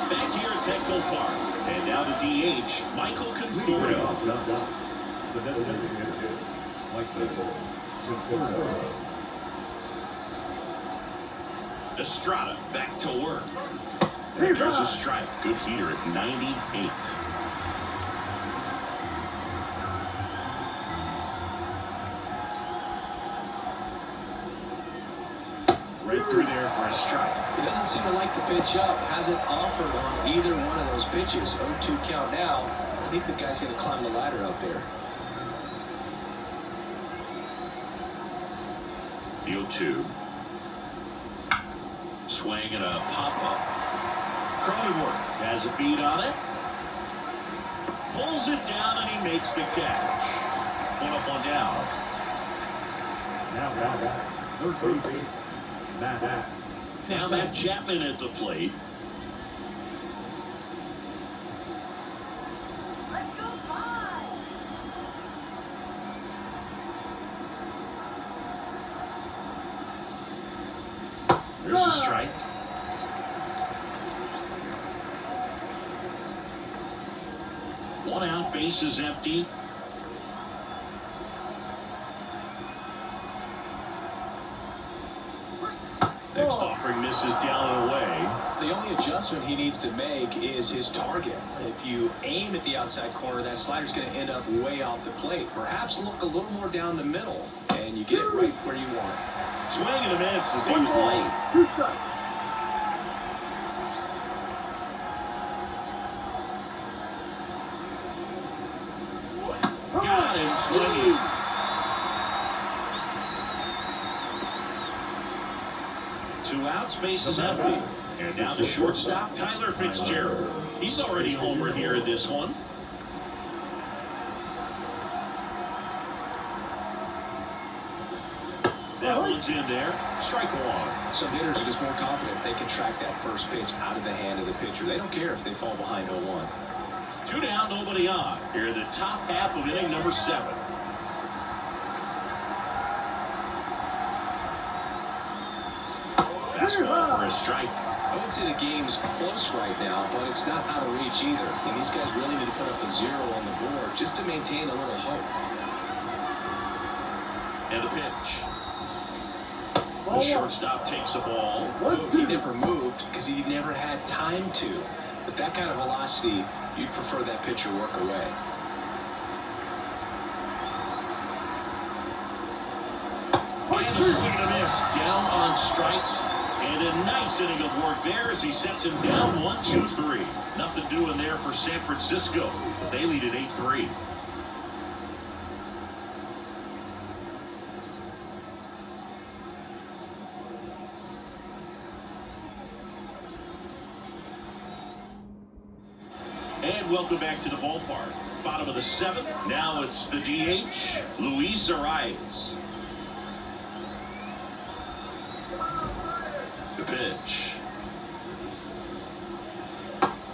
Back here at Petco Park. And now the DH, Michael Conforto. Estrada back to work. And there's a strike. Good heater at 98. Right through there for a strike. He doesn't seem to like the pitch up. Hasn't offered on either one of those pitches. 0-2 count now. I think the guy's going to climb the ladder out there. The 0-2. Swing and a pop-up. Cronenworth has a beat on it. Pulls it down and he makes the catch. 1 up, 1 down. Now, third base. Now Matt Chapman at the plate. Let's go 5. There's a strike. One out, base is empty. Next offering misses down and away. The only adjustment he needs to make is his target. If you aim at the outside corner, that slider's going to end up way off the plate. Perhaps look a little more down the middle, and you get it right where you want it. Swing and a miss as he was late. 2 strikes. Got him swinging. Two outs, base is empty. And now the shortstop, Tyler Fitzgerald. He's already homered here in this one. That one's in there. Strike 1. Some hitters are just more confident they can track that first pitch out of the hand of the pitcher. They don't care if they fall behind 0-1. 2 down, nobody on. Here in the top half of inning number 7. Fastball for a strike. I would say the game's close right now, but it's not out of reach either. And these guys really need to put up a 0 on the board just to maintain a little hope. And the pitch. The shortstop takes the ball. He never moved because he never had time to. But that kind of velocity, you'd prefer that pitcher work away. And a swing and a miss. Down on strikes. And a nice inning of work there as he sets him down 1-2-3. Nothing doing there for San Francisco. They lead at 8-3. And welcome back to the ballpark. Bottom of the 7th. Now it's the DH, Luis Arias. The pitch.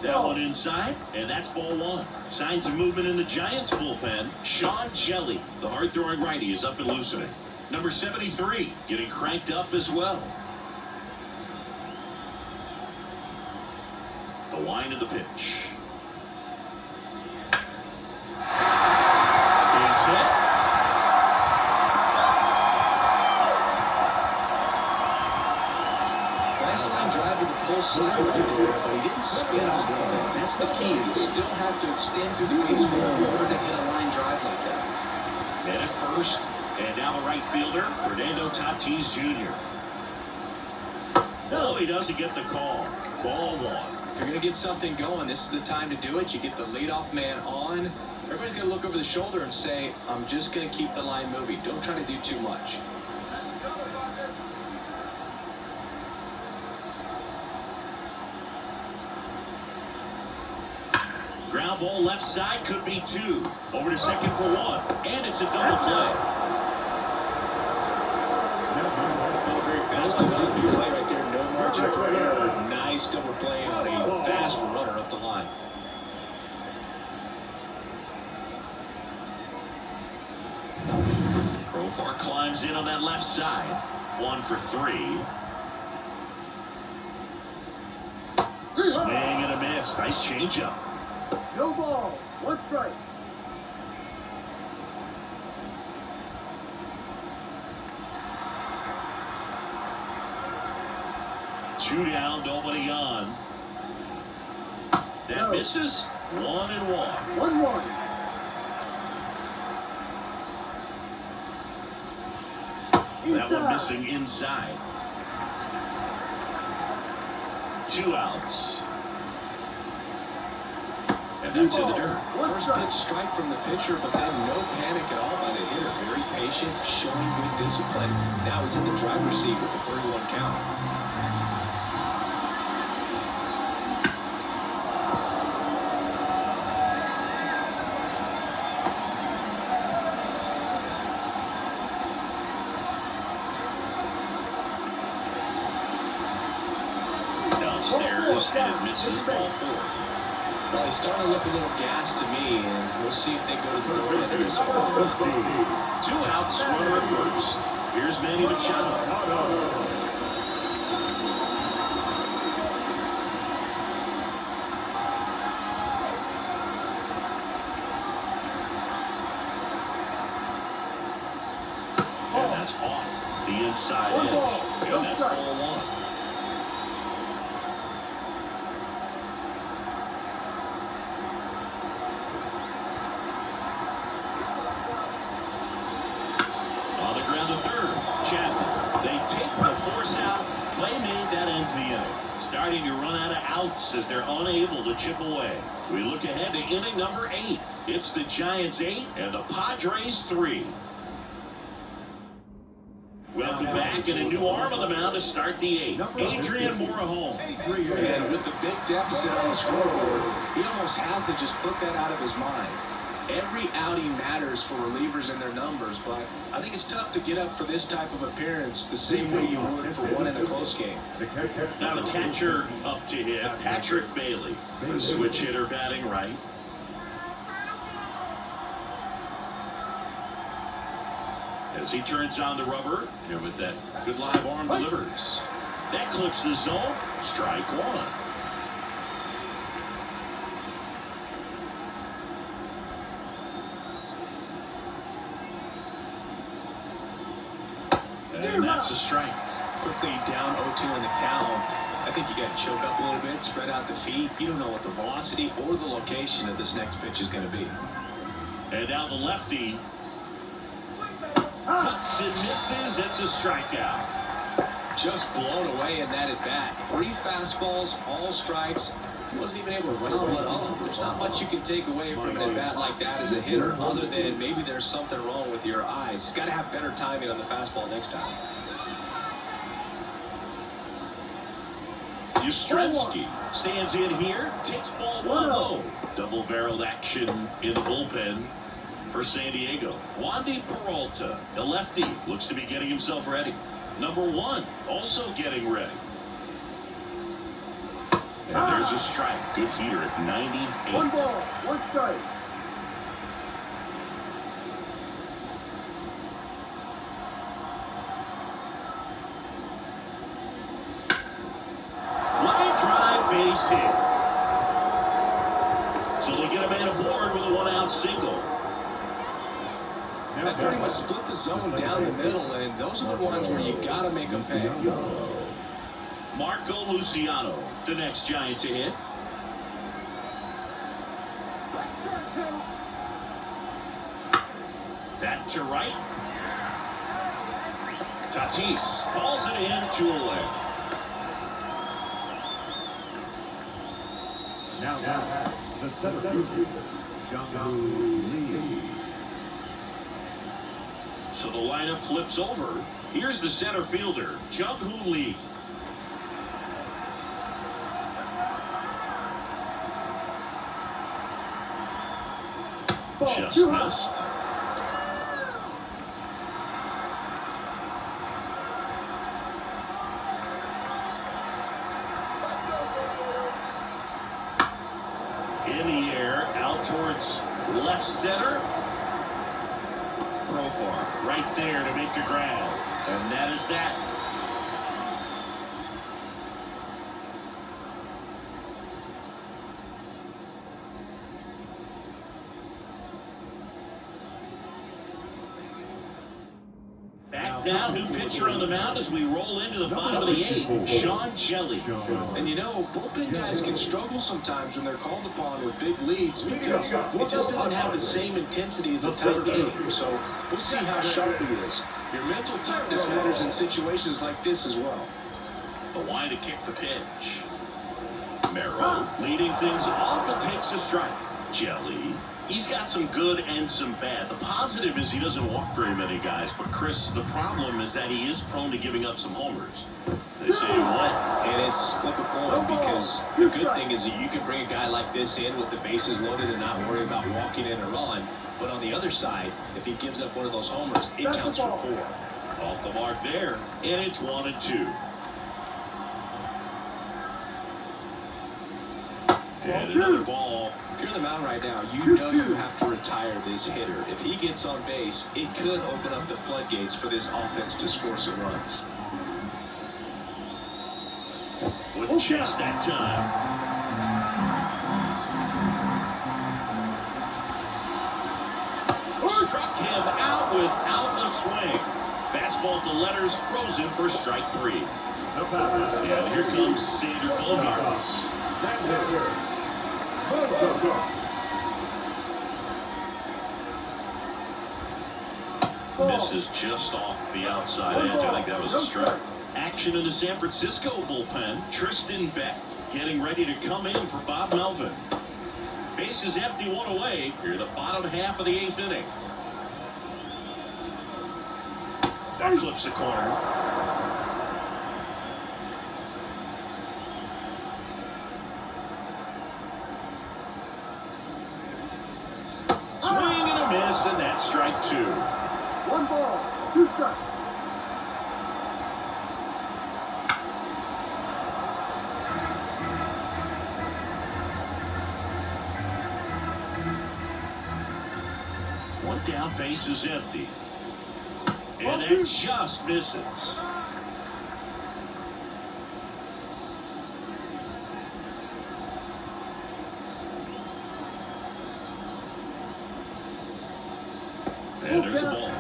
That one inside, and that's ball one. Signs of movement in the Giants bullpen. Sean Jelly, the hard-throwing righty, is up and loosening. Number 73, getting cranked up as well. The line of the pitch. He's hit. Nice line drive to the pull side right there, but he didn't spin off of it. That's the key. You still have to extend through the baseball in order to hit a line drive like that. And at first, and now the right fielder, Fernando Tatis Jr. No, he doesn't get the call. Ball one. If you're going to get something going, this is the time to do it. You get the leadoff man on. Everybody's going to look over the shoulder and say, I'm just going to keep the line moving. Don't try to do too much. Ground ball left side, could be two. Over to second for one, and it's a double play. Oh, very fast developing play right there. No margin for error. Nice double play on a fast runner up the line. Profar climbs in on that left side. 1 for 3. Swing and a miss. Nice changeup. No ball. 1 strike. Two down, nobody on. That misses. 1-1. 1-1. That one missing inside. 2 outs. And that's in the dirt. First pitch strike from the pitcher, but then no panic at all by the hitter. Very patient, showing good discipline. Now he's in the driver's seat with the 3-1 count. Downstairs, and it misses ball 4. Well, they start to look a little gassed to me, and we'll see if they go to the third end of this one. 2 outs, runner at first. Here's Manny Machado. And that's off the inside edge. And that's ball 1. They take the force out. Play made, that ends the inning. Starting to run out of outs as they're unable to chip away. We look ahead to inning number 8. It's the Giants 8 and the Padres 3. Welcome back, and a new arm on the mound to start the 8th. Adrian Morejon. And with the big deficit on the scoreboard, he almost has to just put that out of his mind. Every outing matters for relievers and their numbers, but I think it's tough to get up for this type of appearance the same way you would for one in a close game. Now the catcher up to hit, Patrick Bailey. The switch hitter batting right. As he turns on the rubber, and with that good live arm delivers. That clips the zone. Strike 1. And that's a strike. Quickly down 0-2 in the count. I think you got to choke up a little bit, spread out the feet. You don't know what the velocity or the location of this next pitch is going to be. And now the lefty cuts and misses. It's a strikeout. Just blown away in that at bat. 3 fastballs, all strikes. He wasn't even able to foul one off. There's not much you can take away from an at bat like that as a hitter, other than maybe there's something wrong with your eyes. Got to have better timing on the fastball next time. Yastrzemski stands in here, takes ball 1 low. Double-barreled action in the bullpen for San Diego. Wandy Peralta, a lefty, looks to be getting himself ready. Number 1, also getting ready. And there's a strike. Good heater at 98. 1 ball, 1 strike. Line drive, base hit. So they get a man aboard with a 1-out single. That pretty much split the zone down the middle, and those are the ones where you got to make them pay. Marco Luciano, the next Giant to hit. That to right. Tatis calls it in, 2 away. Now, the center fielder, John Lee. So the lineup flips over. Here's the center fielder, Jung-Hoo Lee. Just missed. In the air, out towards left center. Profar right there to make the grab. And that is that. Back now, new pitcher on the mound as we roll into the bottom of the 8th, Sean Shelley. And you know, bullpen guys can struggle sometimes when they're called upon with big leads because it just doesn't have the same intensity as a tight game. So we'll see how sharp he is. Your mental toughness matters in situations like this as well. The line to kick the pitch. Merrill leading things off and takes a strike. Jelly. He's got some good and some bad. The positive is he doesn't walk very many guys, but Chris, the problem is that he is prone to giving up some homers. They say what? And it's flip a coin because the good thing is that you can bring a guy like this in with the bases loaded and not worry about walking in a run. But on the other side, if he gives up one of those homers, it counts for 4. Off the mark there, and it's 1-2. And another ball. If you're the mound right now, you know you have to retire this hitter. If he gets on base, it could open up the floodgates for this offense to score some runs. Wouldn't chase that time. Struck him out without a swing. Fastball to letters, throws him for strike 3. And here comes Sander Bogaerts. Misses just off the outside edge. I think that was a strike. Action in the San Francisco bullpen. Tristan Beck getting ready to come in for Bob Melvin. Bases empty, 1 away. Here, the bottom half of the 8th inning. That clips the corner. Swing and a miss, and that's strike 2. 1 ball, 2 strikes. One down, base is empty. And it just misses. And there's the ball.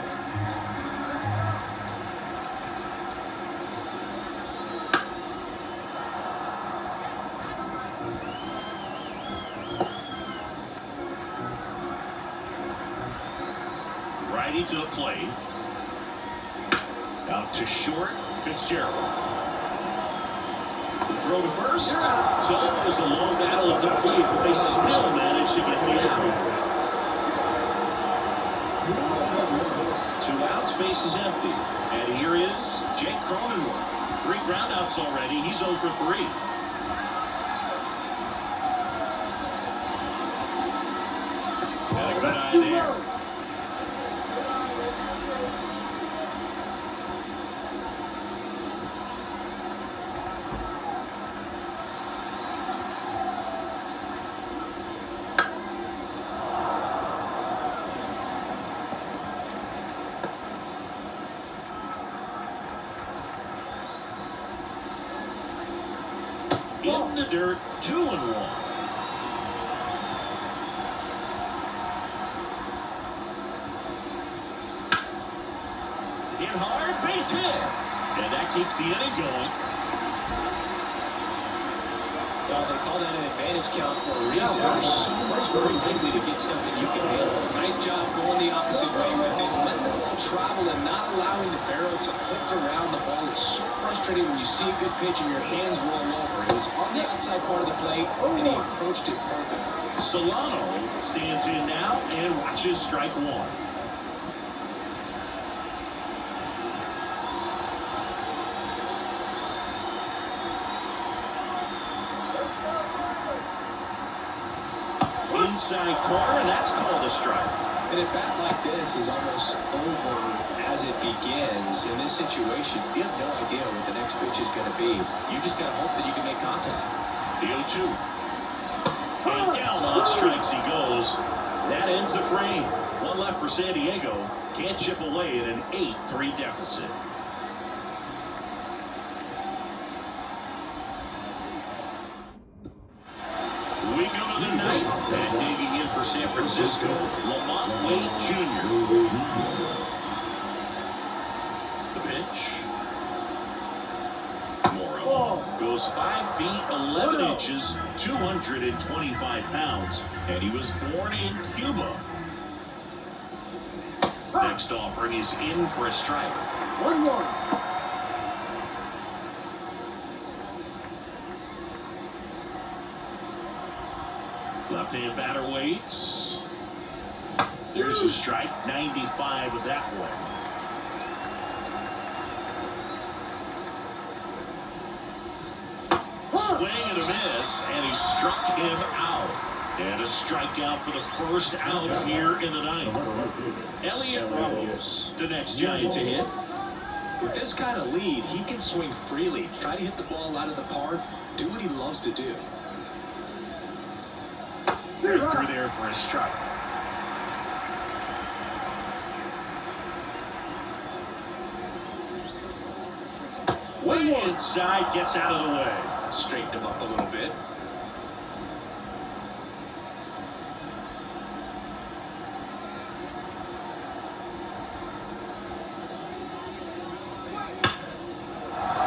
Righty to the plate. Out to short, Fitzgerald. The throw to first. So it was a long battle at the plate, but they still managed to get the out. 2 outs, base is empty. And here is Jake Cronenworth. 3 groundouts already. He's 0 for 3. Got a good eye there. in the dirt, 2-1. Hit hard, base hit. And that keeps the inning going. Well, they call that an advantage count for a reason. There's so much more quickly to get something you can handle. Nice job going the opposite way with it. Let the ball travel and not allowing the barrel to hook around the ball. It's so frustrating when you see a good pitch and your hands roll over. It was on the outside part of the plate, and he approached it perfectly. Solano stands in now and watches strike one. Inside corner, and that's called a strike. And a bat like this is almost over as it begins. In this situation, you have no idea what the next pitch is going to be. You just got to hope that you can make contact. The 0-2. And down on strikes he goes. That ends the frame. One left for San Diego. Can't chip away at an 8-3 deficit. We go to the ninth, and digging in for San Francisco, Lamont Wade Jr. The pitch. Morrow goes 5 feet 11 inches, 225 pounds, and he was born in Cuba. Next offering is in for a strike. 1-1. Left-hand batter waits. There's a strike, 95 of that one. Swing and a miss, and he struck him out. And a strikeout for the first out here in the ninth. Elliot Ramos, the next Giant to hit. With this kind of lead, he can swing freely, try to hit the ball out of the park, do what he loves to do. Right through there for a strike. Way inside, gets out of the way. Straighten him up a little bit.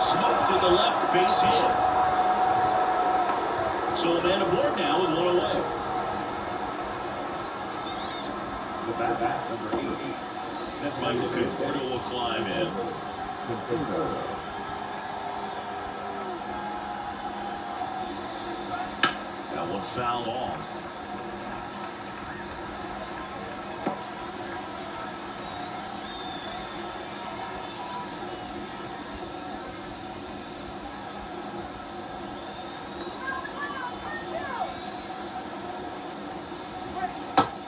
Smoke to the left, base hit. So a man aboard now with one away. The bat, number 8. Michael Conforto will climb in. That one fouled off.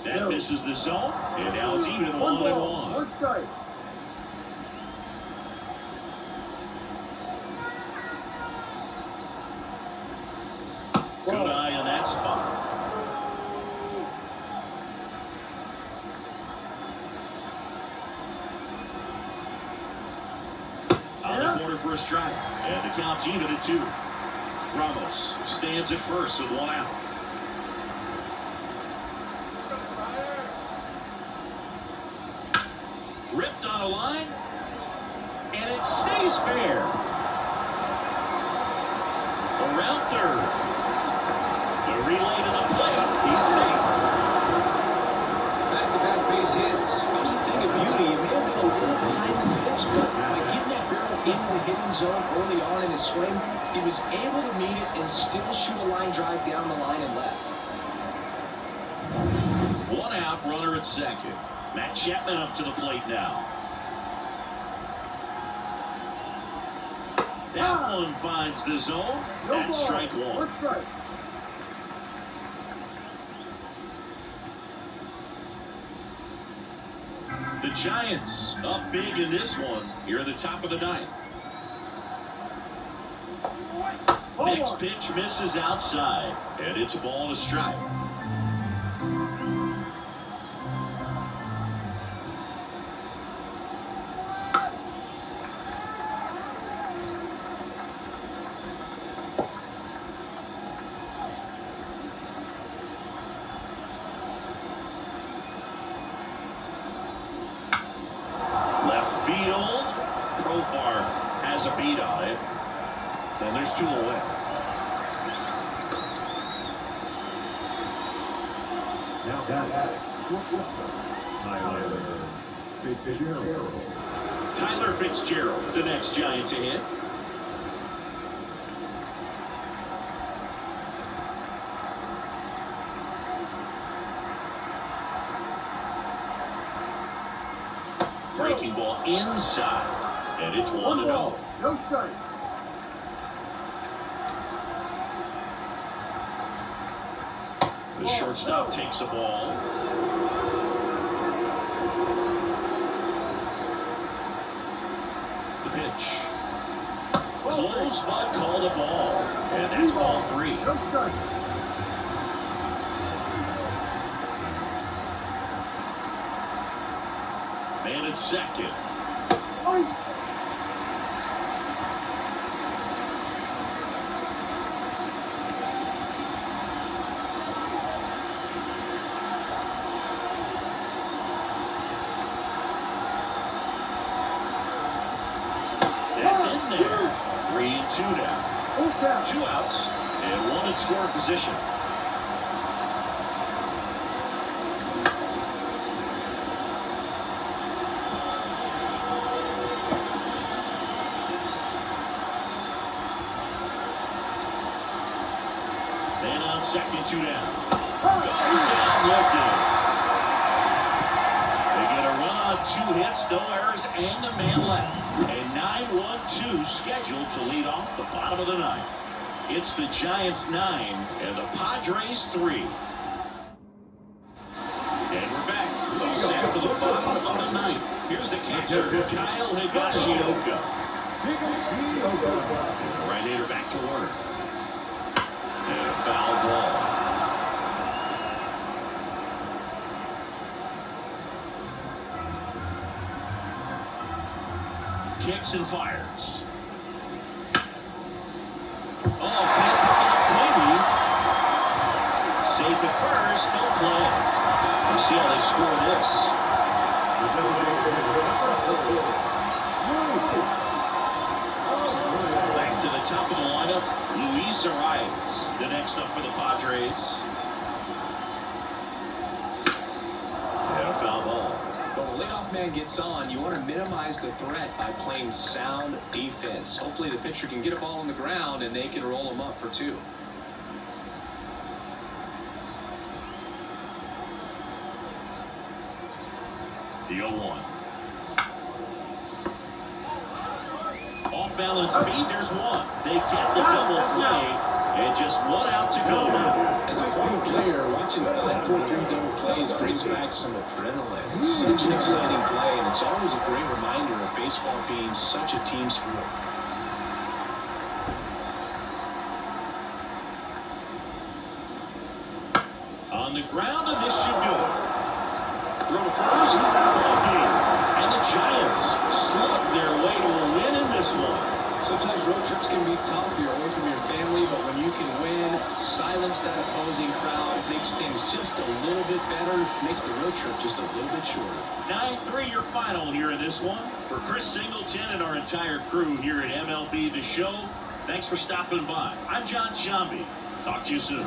That misses the zone, and now it's even 1-1. One strike. Good eye on that spot. On the corner for a strike, and the count's even at 2. Ramos stands at first with one out. Ripped on a line, and it stays fair. Around third. The relay to the plate. He's safe. Back-to-back base hits. Here's the thing of beauty. He may have been a little behind the pitch, but by getting that barrel into the hitting zone early on in his swing, he was able to meet it and still shoot a line drive down the line and left. One out, runner at second. Matt Chapman up to the plate now. That one finds the zone. No That's ball. strike one. One strike. The Giants up big in this one. Here at the top of the ninth. Next pitch misses outside, and it's a ball to strike. And there's 2 away. Now Tyler Fitzgerald, the next Giant to hit. Breaking ball inside, and it's 1-0. No strike. The shortstop takes the ball. The pitch. Close, but called a ball. And that's ball 3. No strike. Man at second. That's in there. 3-2 down. 2 outs and 1 in scoring position. Man on second, 2 down. Goes down looking. They get a run on 2 hits, no errors, and a man left. A 9-1-2 scheduled to lead off the bottom of the 9th. It's the Giants 9 and the Padres 3. And we're back. All set for the bottom of the 9th. Here's the catcher, Kyle Higashioka. Right-hander back to work. And a foul ball. Kicks and fires. Oh, can't pick it up maybe. Safe at first, no play. We'll see how they score this. Back to the top of the lineup, Luis Arias, the next up for the Padres. And a foul ball. When the leadoff man gets on, you want to minimize the threat by playing sound defense. Hopefully the pitcher can get a ball on the ground and they can roll him up for 2. The 0-1. Off balance feed, there's 1. They get the double play. And just 1 out to go now. As a former player, watching 5-4-3 double plays brings back some adrenaline. It's such an exciting play, and it's always a great reminder of baseball being such a team sport. On the ground, and this should do it. Throw to first, ball game. And the Giants slug their way to a win in this one. Sometimes road trips can be tough. You're away from your family, but when you can win, silence that opposing crowd, makes things just a little bit better, makes the road trip just a little bit shorter. 9-3 your final here in this one. For Chris Singleton and our entire crew here at MLB The Show, thanks for stopping by. I'm John Shambi. Talk to you soon.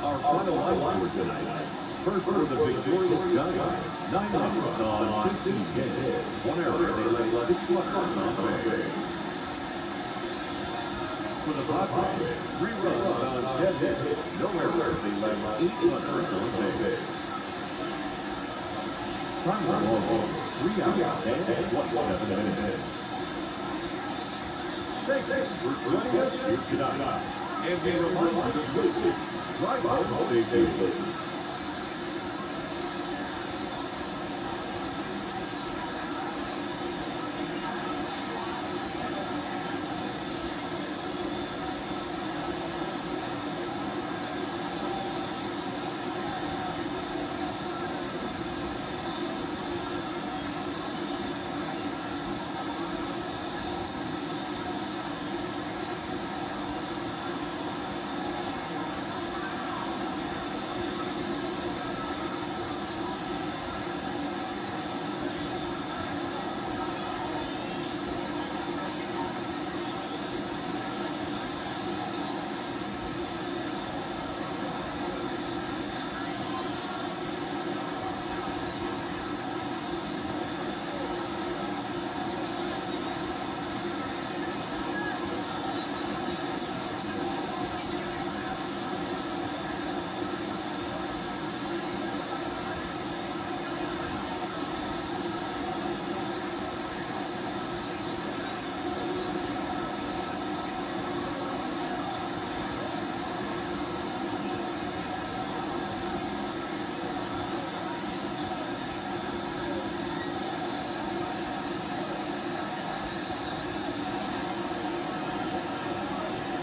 Our final line for tonight. First for the victorious Giants. 9 runs on 15 hits. 1 error. They led 6 runners on base. For the Padres, 3 runs on 10 hits. No errors. They led 8 runners on base. Time on 3 outs and 27 minutes. Thanks for joining us here tonight. And we remind you to drive out and stay safe.